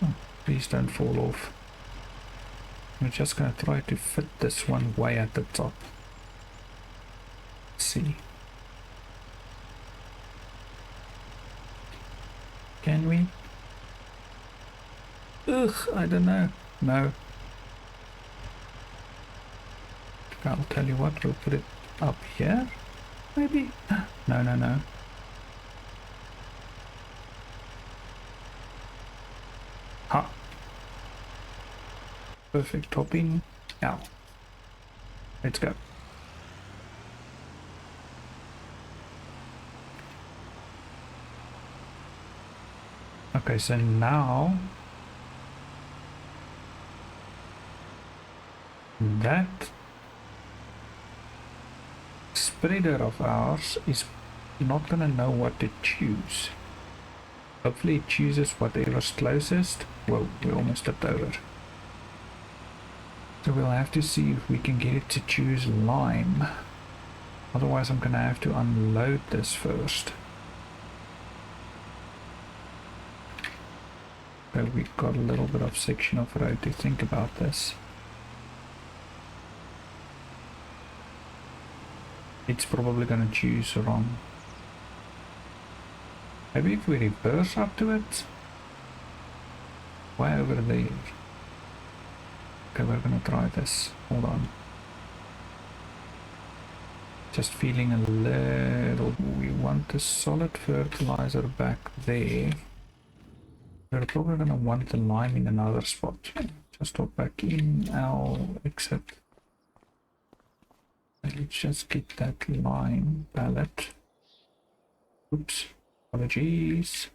Oh, please don't fall off. I'm just gonna try to fit this one way at the top. Let's see. Can we? Ugh, I don't know. No. I'll tell you what, we'll put it up here. Maybe? No, no, no. Ha. Perfect topping. Now, let's go. Okay, so now that spreader of ours is not gonna know what to choose. Hopefully it chooses whatever's closest. Whoa, we almost tipped over. So we'll have to see if we can get it to choose lime. Otherwise I'm gonna have to unload this first. So we've got a little bit of section of road to think about this. It's probably gonna choose wrong. Maybe if we reverse up to it? Way over there. Okay, we're gonna try this. Hold on. Just feeling a little... We want the solid fertilizer back there. We're probably gonna want the lime in another spot. Just hop back in, I'll exit. Let's just get that lime palette. Oops, apologies.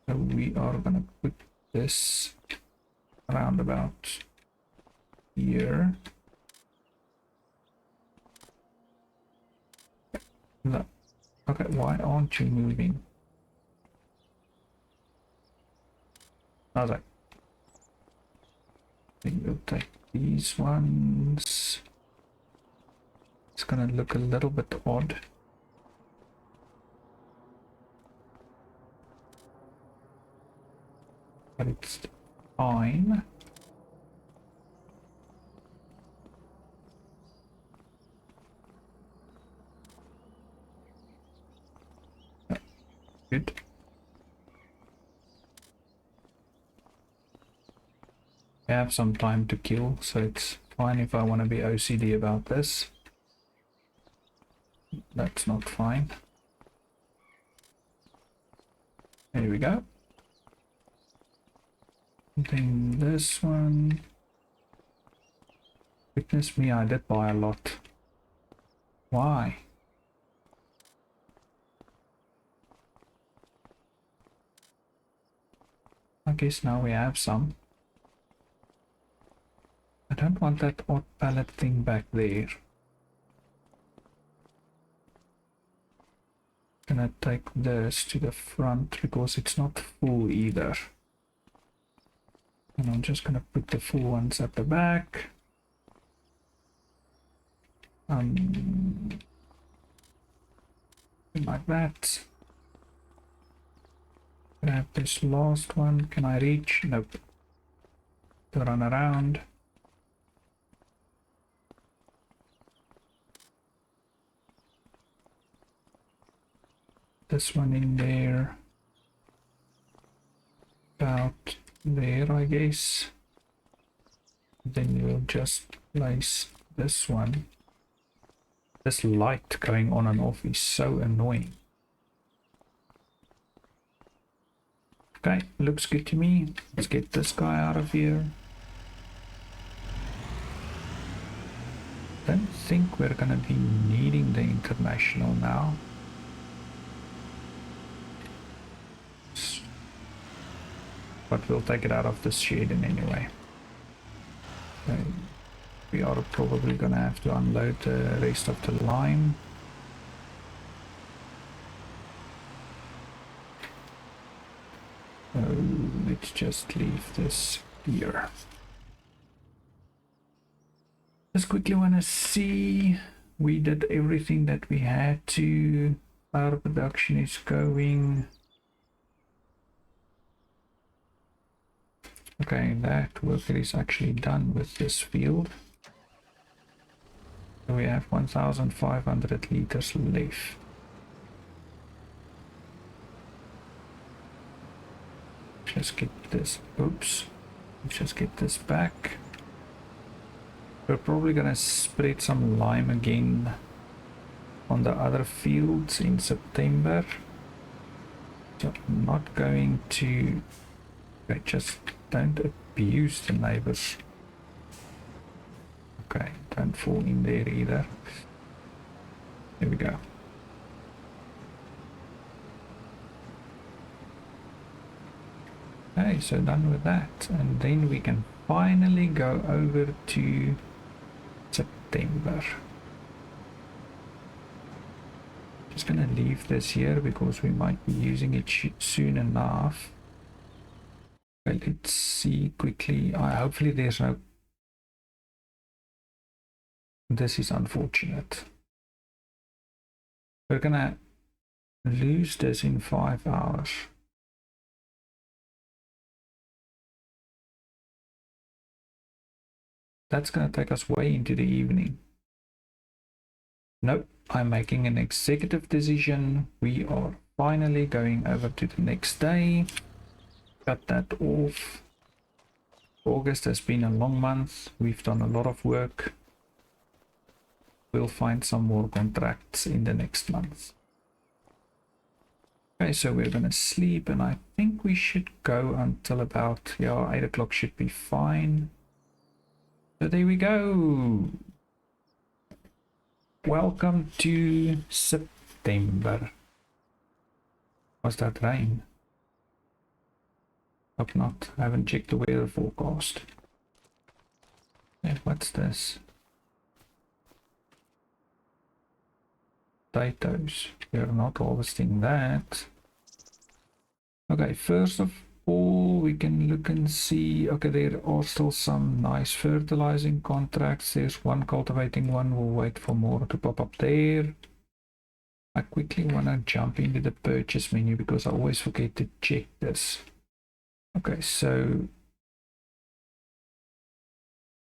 So we are gonna put this around about here. No. Okay, why aren't you moving? I was like, I think we'll take these ones. It's gonna look a little bit odd. But it's fine. Yeah, good. I have some time to kill, so it's fine if I want to be OCD about this. That's not fine. There we go. Then this one. Witness me, I did buy a lot. Why? I guess now we have some. I don't want that odd pallet thing back there. Gonna take this to the front because it's not full either. And I'm just gonna put the full ones at the back. Like that. Grab this last one. Can I reach? Nope. To run around. This one in there. About there, I guess. Then we'll just place this one. This light going on and off is so annoying. Okay, looks good to me. Let's get this guy out of here. Don't think we're gonna be needing the international now. But we'll take it out of this shed in anyway. Okay. We are probably gonna have to unload the rest of the lime. So let's just leave this here. Just quickly want to see we did everything that we had to. Our production is going. Okay, that worker is actually done with this field. So we have 1,500 liters left. Just get this, oops, just get this back. We're probably gonna spread some lime again on the other fields in September. So I'm not going to, okay, just don't abuse the neighbors. Okay, don't fall in there either. There we go. Okay, so done with that, and then we can finally go over to September. Just gonna leave this here because we might be using it soon enough. Okay, let's see quickly. Hopefully there's no... This is unfortunate. We're gonna lose this in 5 hours. That's gonna take us way into the evening. Nope, I'm making an executive decision. We are finally going over to the next day. Cut that off. August has been a long month. We've done a lot of work. We'll find some more contracts in the next month. Okay, so we're gonna sleep, and I think we should go until about, yeah, 8 o'clock should be fine. So there we go. Welcome to September. Was that rain? Hope not. I haven't checked the weather forecast. Hey, what's this? Potatoes. We're not harvesting that. Okay, first of all, we can look and see. Okay, there are still some nice fertilizing contracts. There's one cultivating one. We'll wait for more to pop up there. I quickly want to jump into the purchase menu because I always forget to check this. Okay, so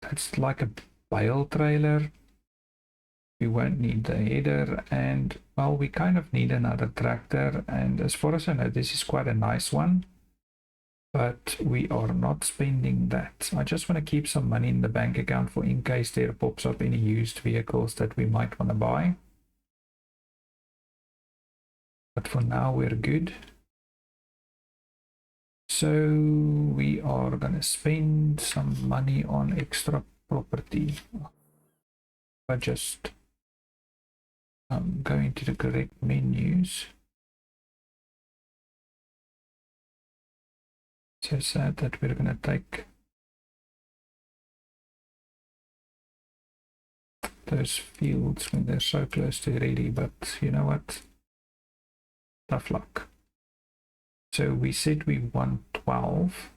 that's like a bale trailer. We won't need the header, and well, we kind of need another tractor, and as far as I know, this is quite a nice one, but we are not spending that. I just want to keep some money in the bank account for in case there pops up any used vehicles that we might want to buy. But for now, we're good. So we are gonna spend some money on extra property. I just go into the correct menus. So sad that we're gonna take those fields when they're so close to ready, but you know what? Tough luck. So we said we want 12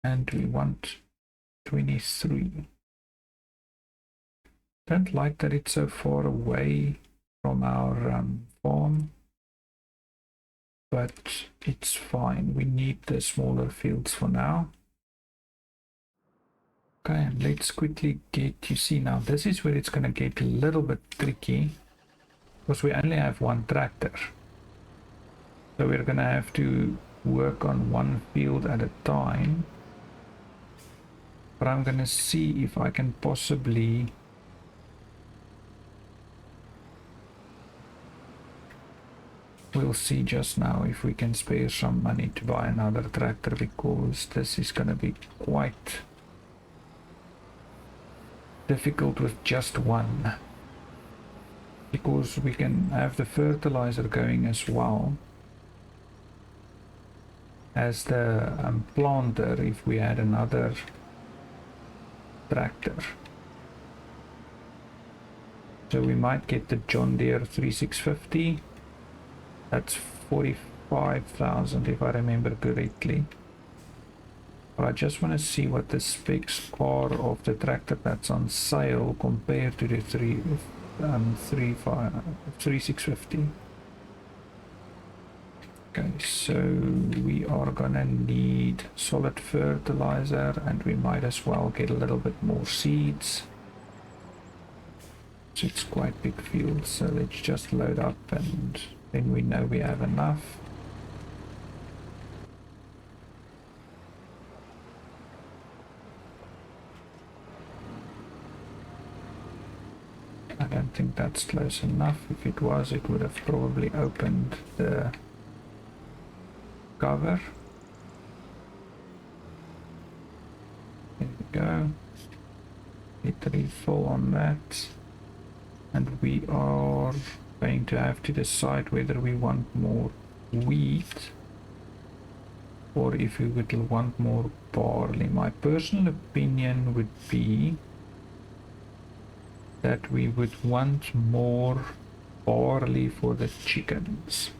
and we want 23. Don't like that it's so far away from our farm, but it's fine. We need the smaller fields for now. Okay, and let's quickly get, you see now this is where it's going to get a little bit tricky because we only have one tractor. So we're going to have to work on one field at a time. But I'm going to see if I can possibly we'll see just now if we can spare some money to buy another tractor, because this is going to be quite difficult with just one. Because we can have the fertilizer going as well as the planter if we had another tractor. So we might get the John Deere 3650. That's 45,000 if I remember correctly. But I just want to see what the specs are of the tractor that's on sale compared to the 3650. Okay, so we are gonna need solid fertilizer, and we might as well get a little bit more seeds. So it's quite big field, so let's just load up and then we know we have enough. I don't think that's close enough. If it was, it would have probably opened the cover. There we go. Hit refill on that. And we are going to have to decide whether we want more wheat or if we would want more barley. My personal opinion would be that we would want more barley for the chickens.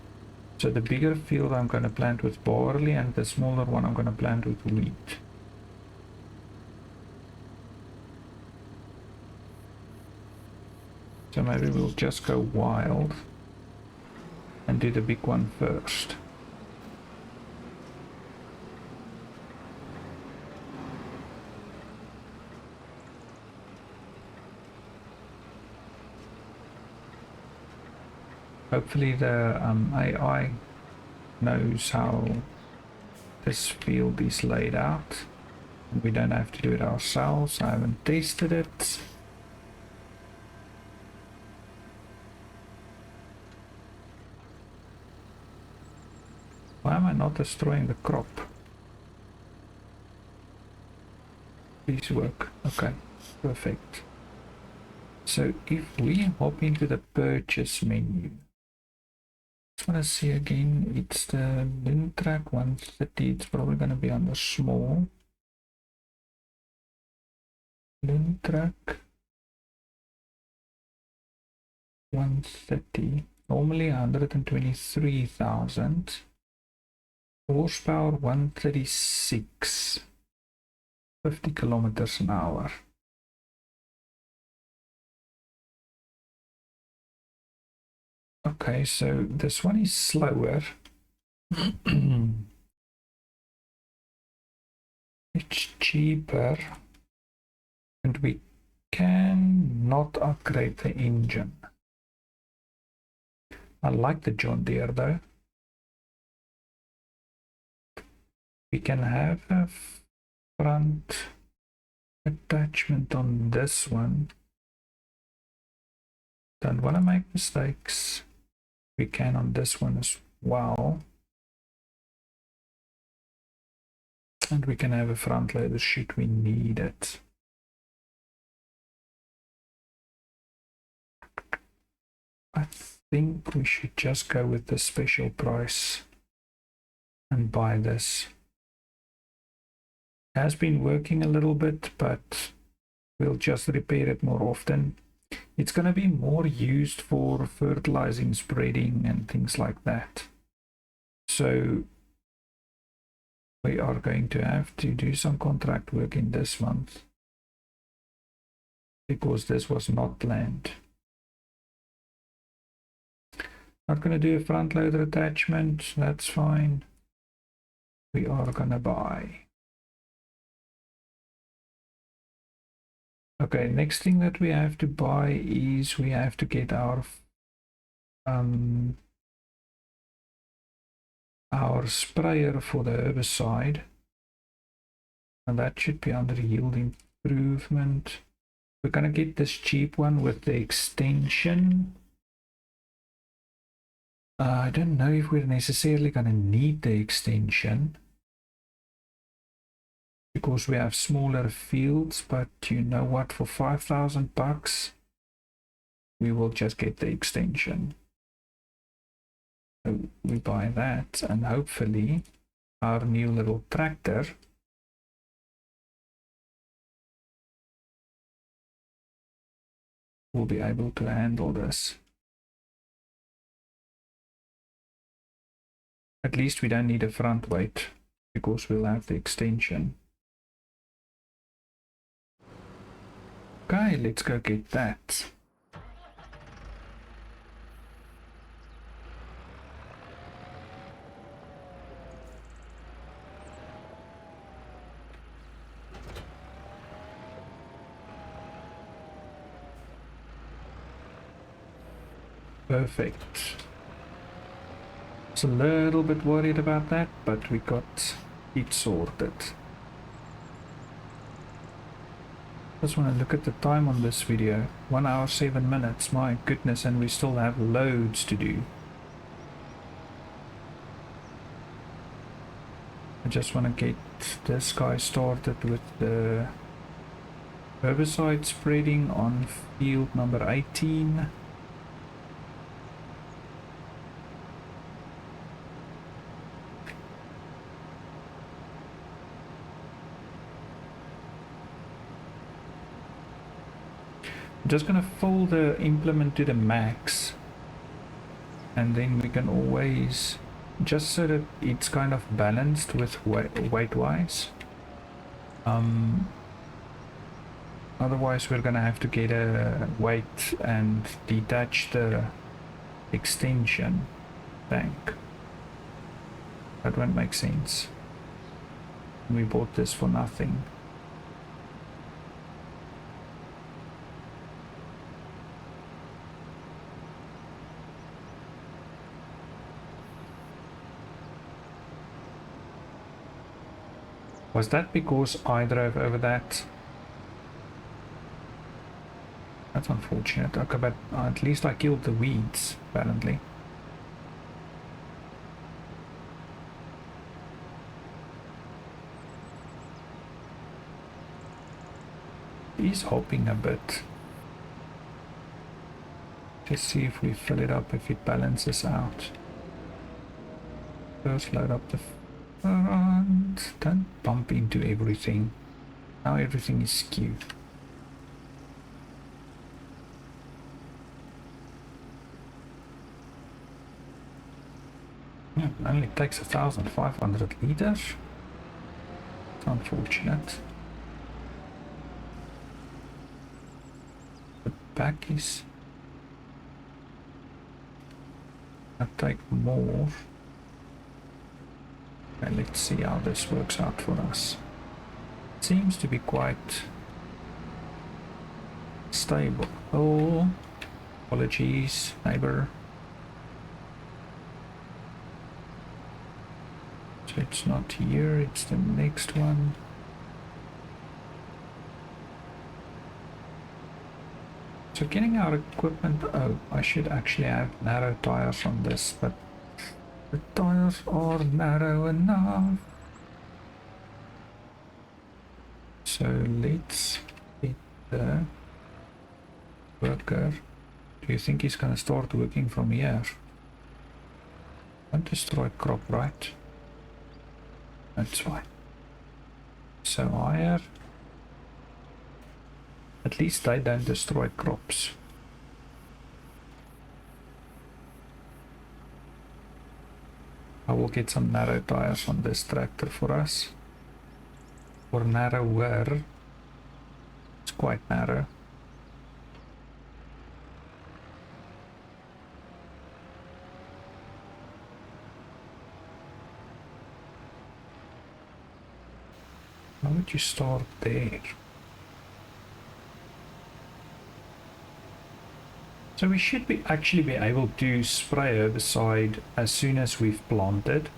So the bigger field I'm going to plant with barley, and the smaller one I'm going to plant with wheat. So maybe we'll just go wild and do the big one first. Hopefully the AI knows how this field is laid out. We don't have to do it ourselves. I haven't tasted it. Why am I not destroying the crop? Please work. Okay, perfect. So if we hop into the purchase menu, I want to see again, it's the Lintrack 130. It's probably going to be on the small. Lintrack 130. Normally 123,000. Horsepower 136. 50 kilometers an hour. Okay, so this one is slower. It's cheaper. And we cannot upgrade the engine. I like the John Deere though. We can have a front attachment on this one. Don't want to make mistakes. We can on this one as well. And we can have a front loader should we need it. I think we should just go with the special price and buy this. It has been working a little bit, but we'll just repair it more often. It's going to be more used for fertilizing, spreading, and things like that. So we are going to have to do some contract work in this month because this was not planned. Not going to do a front loader attachment, that's fine. We are going to buy. Okay, next thing that we have to buy is we have to get our sprayer for the herbicide, and that should be under yield improvement. We're going to get this cheap one with the extension. I don't know if we're necessarily going to need the extension because we have smaller fields, but you know what, for 5,000 bucks we will just get the extension. So we buy that, and hopefully our new little tractor will be able to handle this. At least we don't need a front weight because we'll have the extension. Okay, let's go get that. Perfect. A little bit worried about that, but we got it sorted. Just want to look at the time on this video. 1 hour 7 minutes, my goodness, and we still have loads to do. I just want to get this guy started with the herbicide spreading on field number 18. I'm just going to fill the implement to the max, and then we can always, just so that it's kind of balanced with weight wise. Otherwise we're gonna have to get a weight and detach the extension tank. That won't make sense. We bought this for nothing. Was that because I drove over that? That's unfortunate. Okay, but at least I killed the weeds, apparently. He's hopping a bit. Let's see if we fill it up, if it balances out. First load up the front. Don't bump into everything. Now everything is skewed. Yeah, it only takes 1,500 liters. It's unfortunate. The back is gonna take more. Okay, let's see how this works out for us. It seems to be quite stable. Oh, apologies, neighbor. So it's not here, it's the next one. So getting our equipment, oh, I should actually have narrow tires on this, but the tires are narrow enough. So let's get the worker. Do you think he's gonna start working from here? Don't destroy crop, right? That's fine. So higher. At least they don't destroy crops. I will get some narrow tires on this tractor for us. Or narrower. It's quite narrow. How would you start there? So we should actually be able to spray herbicide as soon as we've planted.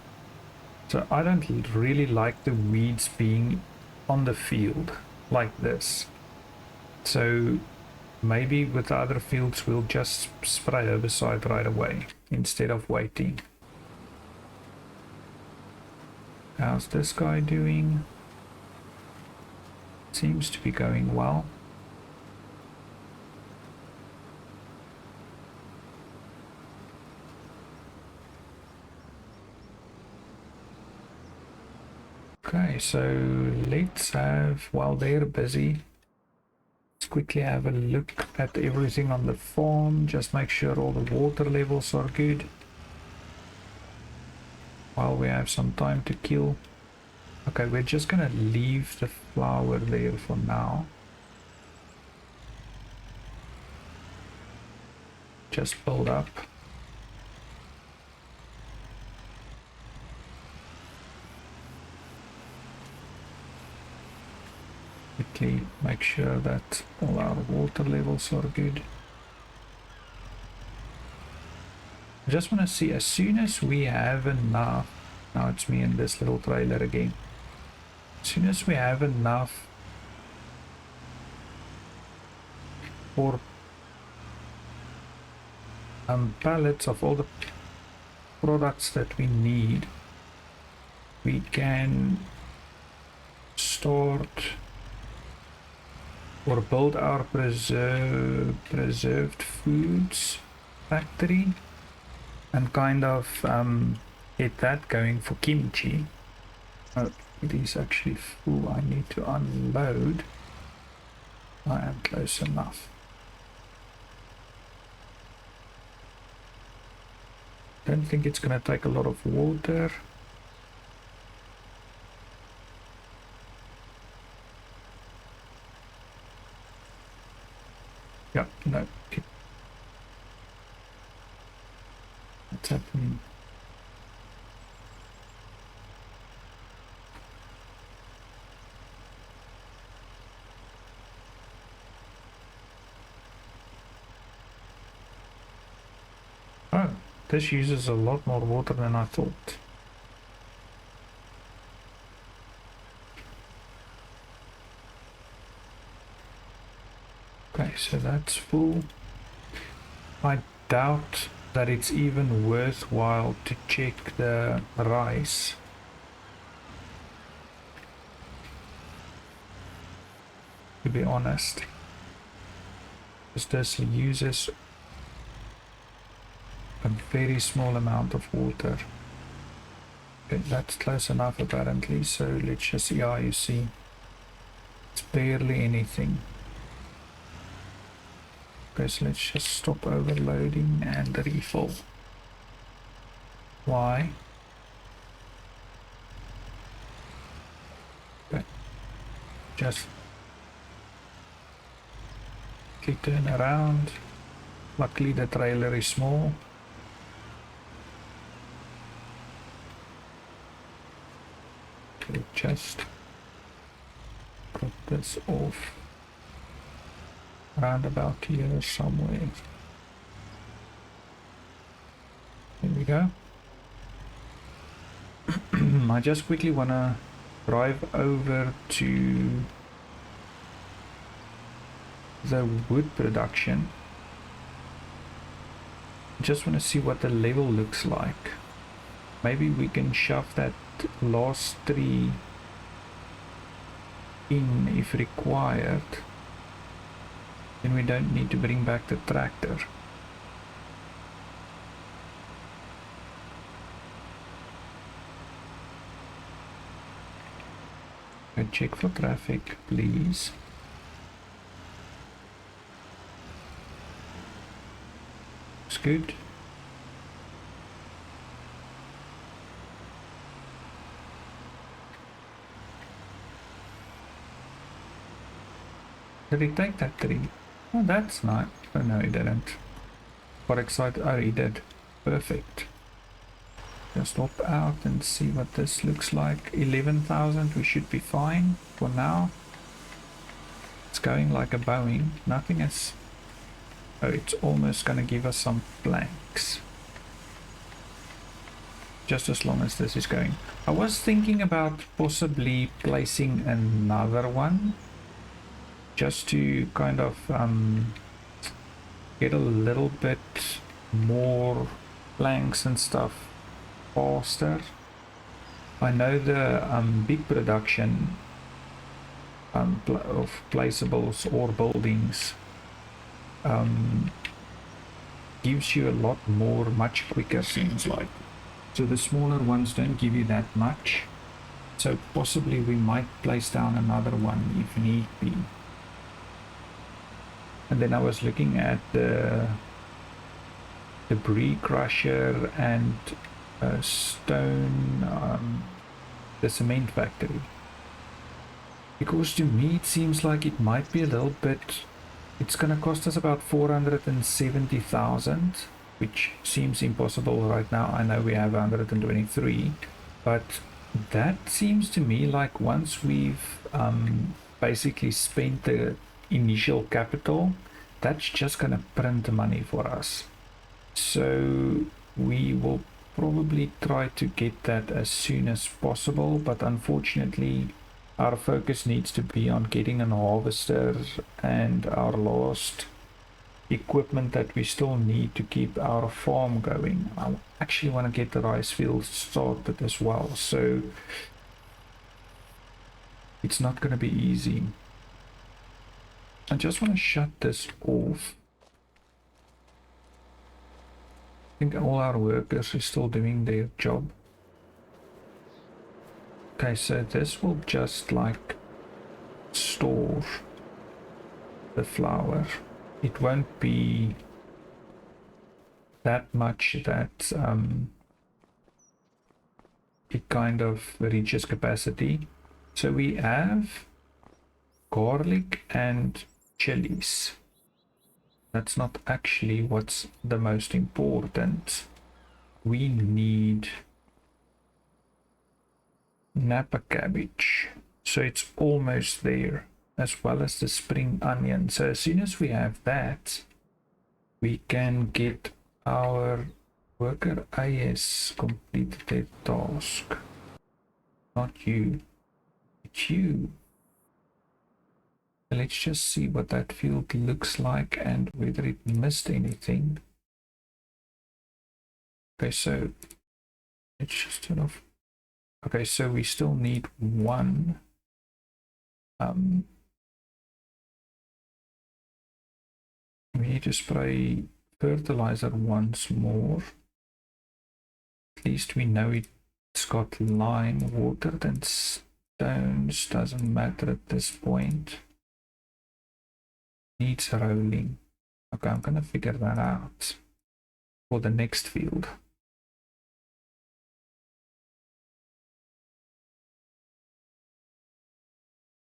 So I don't really like the weeds being on the field like this. So maybe with the other fields we'll just spray herbicide right away instead of waiting. How's this guy doing? Seems to be going well. Okay, so let's have, while they're busy, let's quickly have a look at everything on the farm. Just make sure all the water levels are good while we have some time to kill. Okay, we're just gonna leave the flower there for now. Just build up. Quickly make sure that all our water levels are good. I just want to see, as soon as we have enough, now it's me and this little trailer again. As soon as we have enough or pallets of all the products that we need, we can start or build our preserved foods factory and kind of get that going for kimchi. Oh, it is actually full. I need to unload. I am close enough. Don't think it's gonna take a lot of water. Yeah, no. What's happening? Oh, this uses a lot more water than I thought. Okay, so that's full. I doubt that it's even worthwhile to check the rice. To be honest. Because this uses a very small amount of water. Okay, that's close enough apparently, so let's just see. Yeah, you see, it's barely anything. Okay, so let's just stop overloading and refill. Why? Okay, just turn around. Luckily the trailer is small. Okay, just cut this off around about here somewhere. There we go. I just quickly wanna drive over to the wood production. Just want to see what the level looks like. Maybe we can shove that last tree in if required. Then we don't need to bring back the tractor. Okay, check for traffic, please. Looks good. Did he take that tree? Oh, that's nice. Oh no, he didn't. Got excited. Oh, he did. Perfect. Just hop out and see what this looks like. 11,000, we should be fine for now. It's going like a Boeing. Nothing is... Oh, it's almost gonna give us some blanks. Just as long as this is going. I was thinking about possibly placing another one. Just to kind of get a little bit more blanks and stuff faster. I know the big production of placeables or buildings gives you a lot more much quicker, seems like. So the smaller ones don't give you that much, so possibly we might place down another one if need be. And then I was looking at the debris crusher and stone, the cement factory, because to me it seems like it might be a little bit, it's gonna cost us about 470,000, which seems impossible right now. I know we have 123, but that seems to me like once we've basically spent the initial capital, that's just gonna print the money for us. So we will probably try to get that as soon as possible, but unfortunately our focus needs to be on getting an harvester and our last equipment that we still need to keep our farm going. I actually want to get the rice fields started as well, so it's not going to be easy. I just want to shut this off. I think all our workers are still doing their job. Okay, so this will just like store the flour. It won't be that much that it kind of reaches capacity. So we have garlic and chilies. That's not actually what's the most important. We need Napa cabbage, so it's almost there, as well as the spring onion. So as soon as we have that, we can get our worker AS completed their task. Not you, it's you. Let's just see what that field looks like and whether it missed anything. Okay, so let's just turn off. Okay, so we still need one. We need to spray fertilizer once more. At least we know it's got lime. Water and stones doesn't matter at this point. Needs rolling. Okay, I'm gonna figure that out for the next field.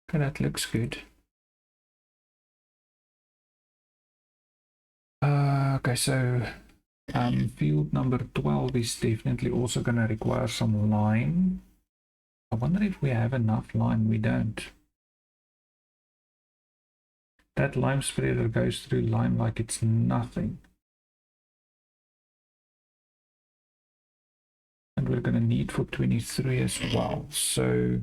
Okay, that looks good. Okay, so field number 12 is definitely also going to require some lime. I wonder if we have enough lime. We don't. That lime spreader goes through lime like it's nothing. And we're going to need for 23 as well. So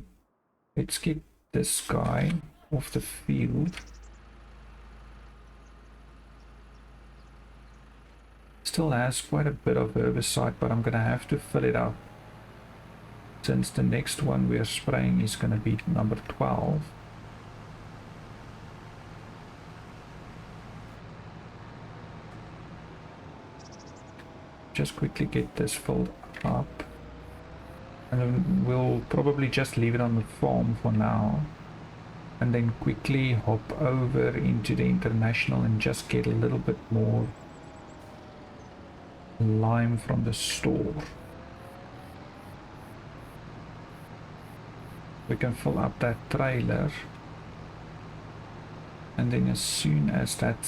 let's get this guy off the field. Still has quite a bit of herbicide, but I'm going to have to fill it up since the next one we are spraying is going to be number 12. Just quickly get this filled up, and then we'll probably just leave it on the farm for now, and then quickly hop over into the international and just get a little bit more lime from the store. We can fill up that trailer, and then as soon as that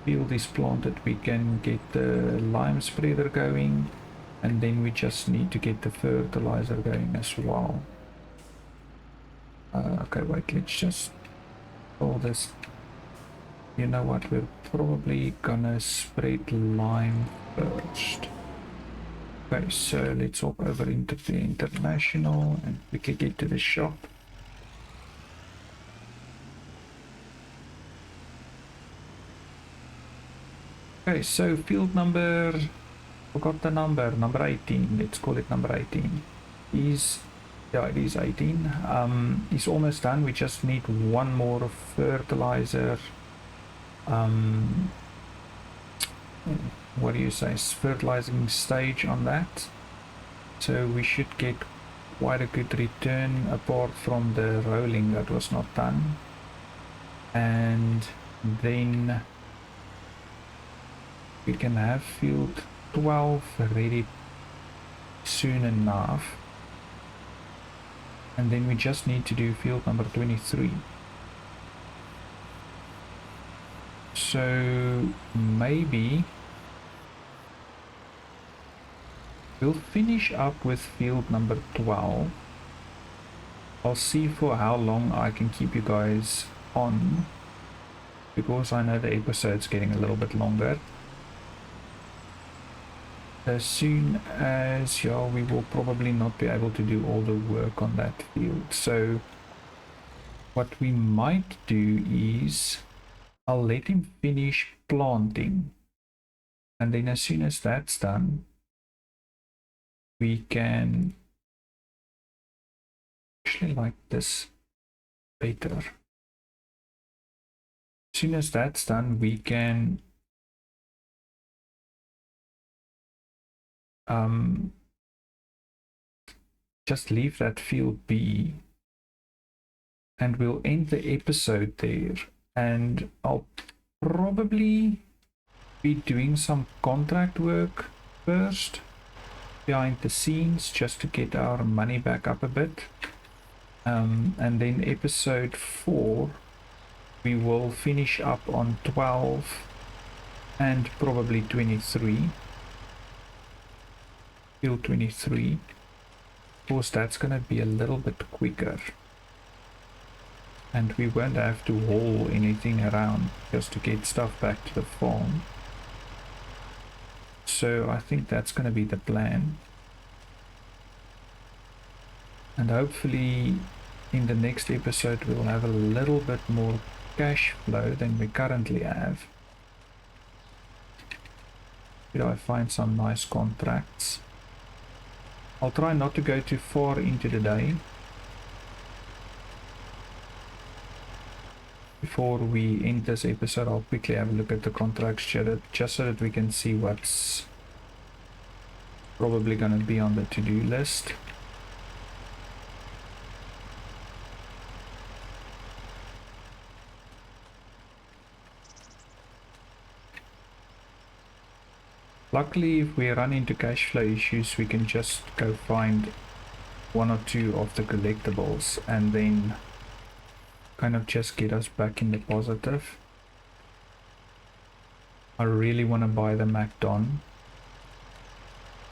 field is planted, we can get the lime spreader going, and then we just need to get the fertilizer going as well. Okay, wait, let's just fill this. You know what, we're probably gonna spread lime first. Okay, so let's hop over into the international and quickly get to the shop. Okay, so field number, forgot the number 18, let's call it number 18. Yeah, it is 18. It's almost done. We just need one more fertilizer. What do you say, fertilizing stage on that, so we should get quite a good return apart from the rolling that was not done. And then we can have field 12 ready soon enough, and then we just need to do field number 23. So maybe we'll finish up with field number 12. I'll see for how long I can keep you guys on, because I know the episode's getting a little bit longer. As soon as, yeah, we will probably not be able to do all the work on that field. So what we might do is I'll let him finish planting. And then as soon as that's done, we can actually like this better. As soon as that's done, we can just leave that field be, and we'll end the episode there. And I'll probably be doing some contract work first behind the scenes just to get our money back up a bit, and then episode 4 we will finish up on 12 and probably 23, field 23. Of course that's gonna be a little bit quicker and we won't have to haul anything around just to get stuff back to the farm. So I think that's going to be the plan. And hopefully in the next episode we'll have a little bit more cash flow than we currently have. Did I find some nice contracts? I'll try not to go too far into the day before we end this episode. I'll quickly have a look at the contracts just so that we can see what's probably going to be on the to-do list. Luckily, if we run into cash flow issues, we can just go find 1 or 2 of the collectibles and then kind of just get us back in the positive. I really want to buy the MacDon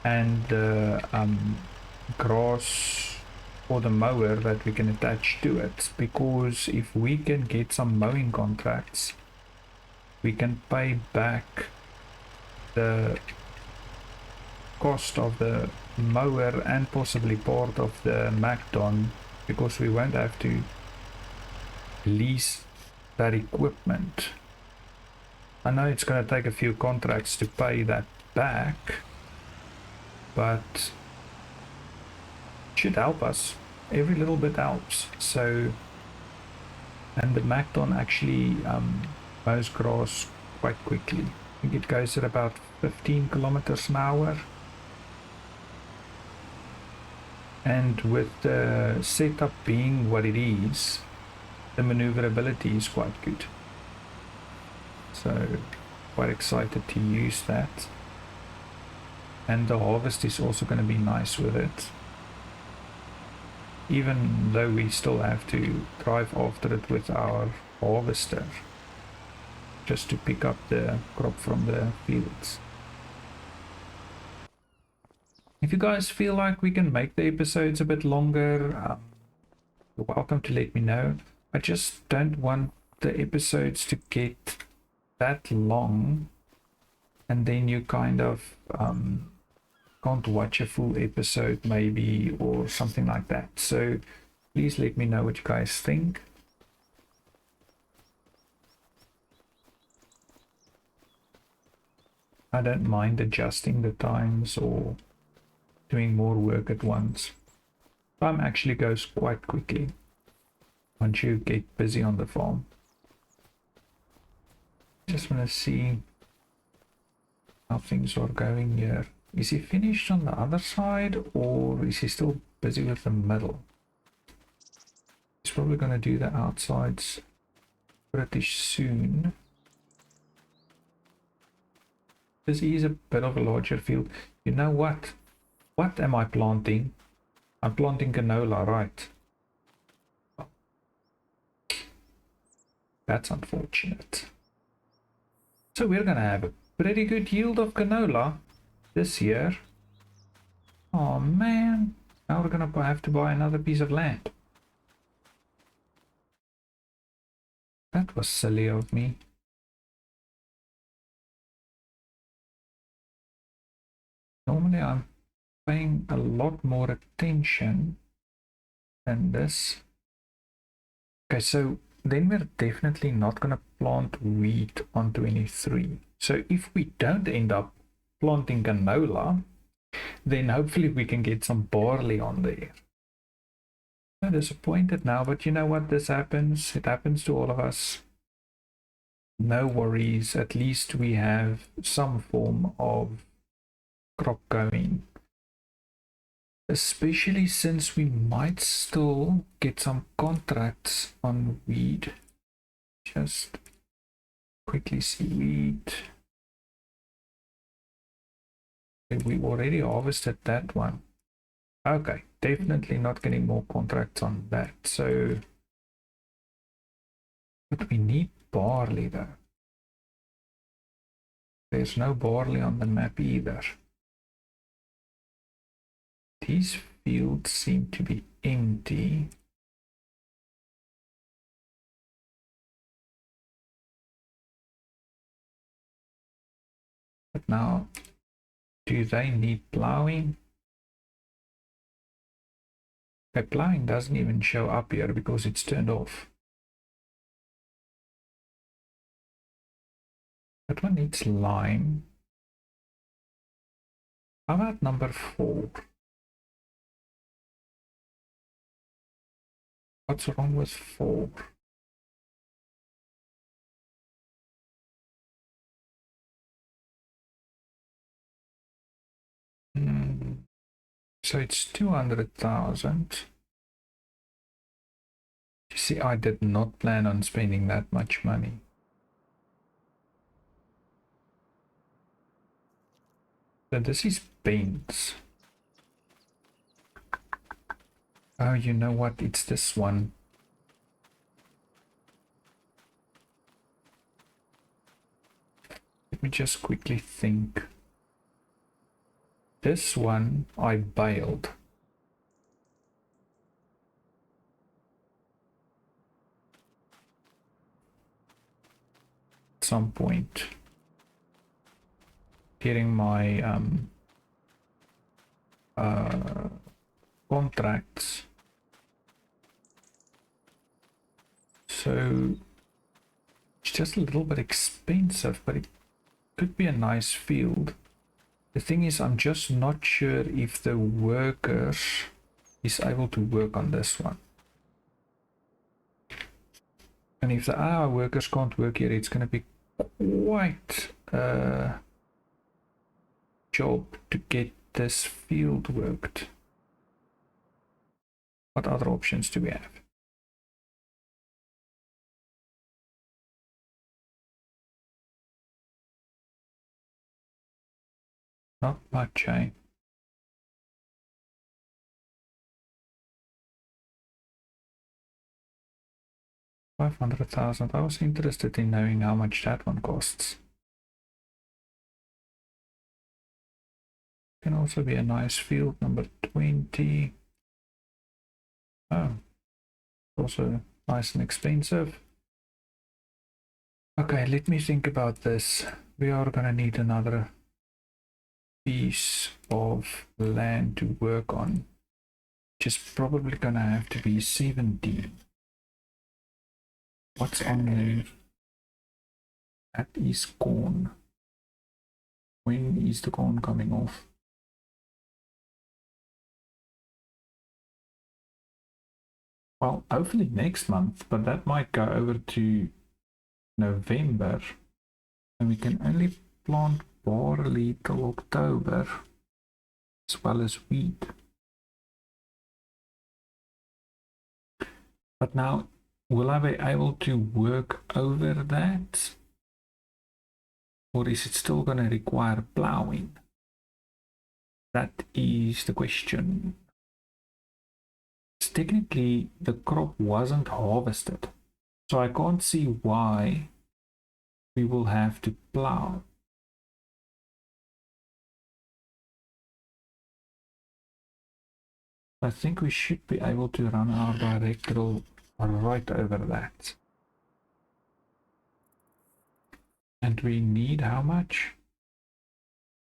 and the grass or the mower that we can attach to it, because if we can get some mowing contracts we can pay back the cost of the mower and possibly part of the MacDon, because we won't have to lease that equipment. I know it's going to take a few contracts to pay that back, but it should help us. Every little bit helps. So, and the MacDon actually mows grass quite quickly. I think it goes at about 15 kilometers an hour. And with the setup being what it is, the maneuverability is quite good. So quite excited to use that. And the harvest is also going to be nice with it. Even though we still have to drive after it with our harvester just to pick up the crop from the fields. If you guys feel like we can make the episodes a bit longer, you're welcome to let me know. I just don't want the episodes to get that long and then you kind of can't watch a full episode maybe, or something like that. So please let me know what you guys think. I don't mind adjusting the times or doing more work at once. Time actually goes quite quickly once you get busy on the farm. Just want to see how things are going here. Is he finished on the other side, or is he still busy with the middle? He's probably going to do the outsides pretty soon, because he is a bit of a larger field. You know what? What am I planting? I'm planting canola, right? That's unfortunate. So we're gonna have a pretty good yield of canola this year. Oh man, now we're gonna have to buy another piece of land. That was silly of me. Normally I'm paying a lot more attention than this. Okay, so then we're definitely not going to plant wheat on 23. So if we don't end up planting canola, then hopefully we can get some barley on there. I'm disappointed now, but you know what? This happens. It happens to all of us. No worries. At least we have some form of crop going. Especially since we might still get some contracts on weed. Just quickly see wheat. We already harvested that one. Okay, definitely not getting more contracts on that. So, but we need barley though. There's no barley on the map either. These fields seem to be empty. But now, do they need plowing? Okay, plowing doesn't even show up here because it's turned off. That one needs lime. How about number 4? What's wrong with 4? So it's 200,000. You see, I did not plan on spending that much money. So this is beans. Oh, you know what? It's this one. Let me just quickly think. This one I bailed. At some point. Getting my contracts. So it's just a little bit expensive, but it could be a nice field. The thing is, I'm just not sure if the worker is able to work on this one. And if the AI workers can't work here, it's going to be quite a job to get this field worked. What other options do we have? Not much, eh? $500,000. I was interested in knowing how much that one costs. Can also be a nice field, number 20. Oh, also nice and expensive. Okay, let me think about this. We are gonna need another piece of land to work on, which is probably gonna have to be 70. What's on there? That is corn. When is the corn coming off? Well, hopefully next month, but that might go over to November, and we can only plant barley till October, as well as wheat. But now, will I be able to work over that? Or is it still going to require plowing? That is the question. Technically, the crop wasn't harvested, so I can't see why we will have to plow. I think we should be able to run our directional right over that. And we need how much?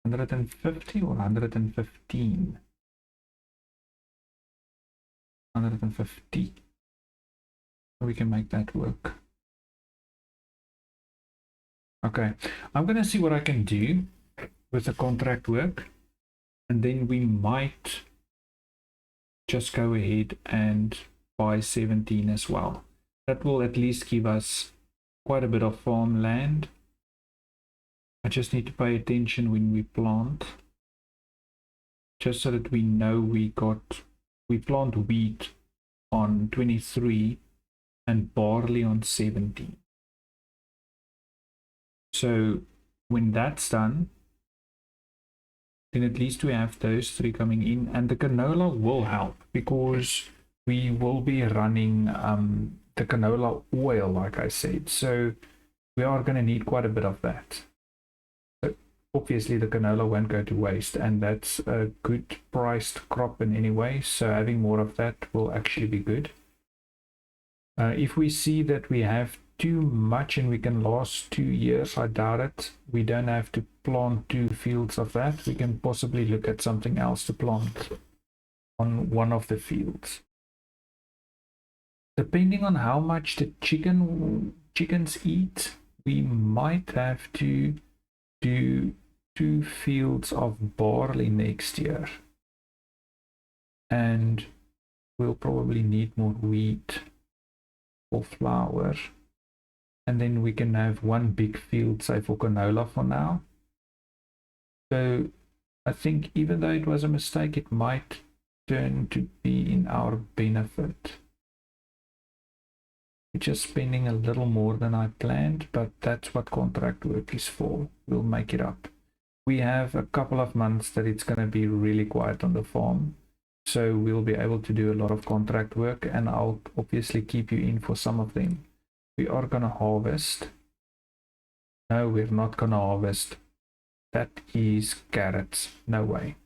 150 or 115? 150. We can make that work. Okay, I'm gonna see what I can do with the contract work, and then we might just go ahead and buy 17 as well. That will at least give us quite a bit of farmland. I just need to pay attention when we plant, just so that we know we plant wheat on 23 and barley on 17. So when that's done, then at least we have those three coming in, and the canola will help because we will be running the canola oil, like I said. So we are going to need quite a bit of that. So obviously the canola won't go to waste, and that's a good priced crop in any way. So having more of that will actually be good. If we see that we have too much and we can last 2 years, I doubt it. We don't have to plant 2 fields of that. We can possibly look at something else to plant on one of the fields. Depending on how much the chickens eat, we might have to do 2 fields of barley next year. And we'll probably need more wheat or flour, and then we can have 1 big field, say, for canola for now. So I think even though it was a mistake, it might turn to be in our benefit. We're just spending a little more than I planned, but that's what contract work is for. We'll make it up. We have a couple of months that it's going to be really quiet on the farm, so we'll be able to do a lot of contract work, and I'll obviously keep you in for some of them. We are going to harvest. No, we're not going to harvest. That is carrots. No way.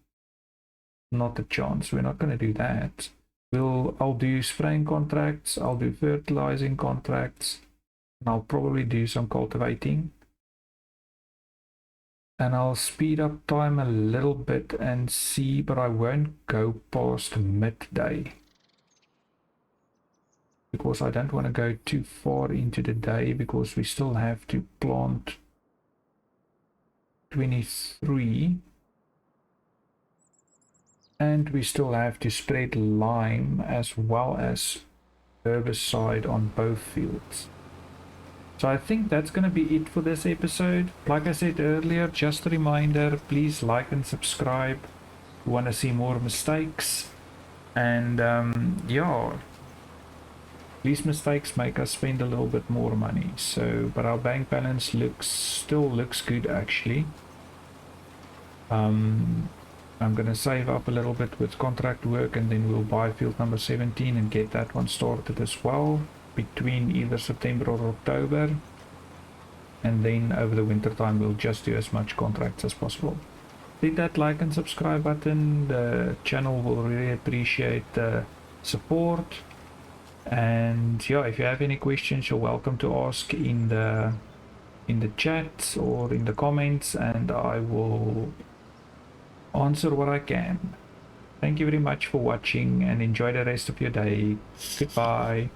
Not a chance. We're not going to do that. I'll do spraying contracts. I'll do fertilizing contracts. And I'll probably do some cultivating. And I'll speed up time a little bit and see, but I won't go past midday, because I don't want to go too far into the day, because we still have to plant 23 and we still have to spread lime as well as herbicide on both fields. So I think that's going to be it for this episode. Like I said earlier, just a reminder, please like and subscribe if you want to see more mistakes. And yeah, these mistakes make us spend a little bit more money. So, but our bank balance still looks good actually. I'm going to save up a little bit with contract work, and then we'll buy field number 17 and get that one started as well between either September or October. And then over the winter time we'll just do as much contracts as possible. Hit that like and subscribe button. The channel will really appreciate the support. And yeah, if you have any questions, you're welcome to ask in the chat or in the comments, and I will answer what I can. Thank you very much for watching, and enjoy the rest of your day. Goodbye.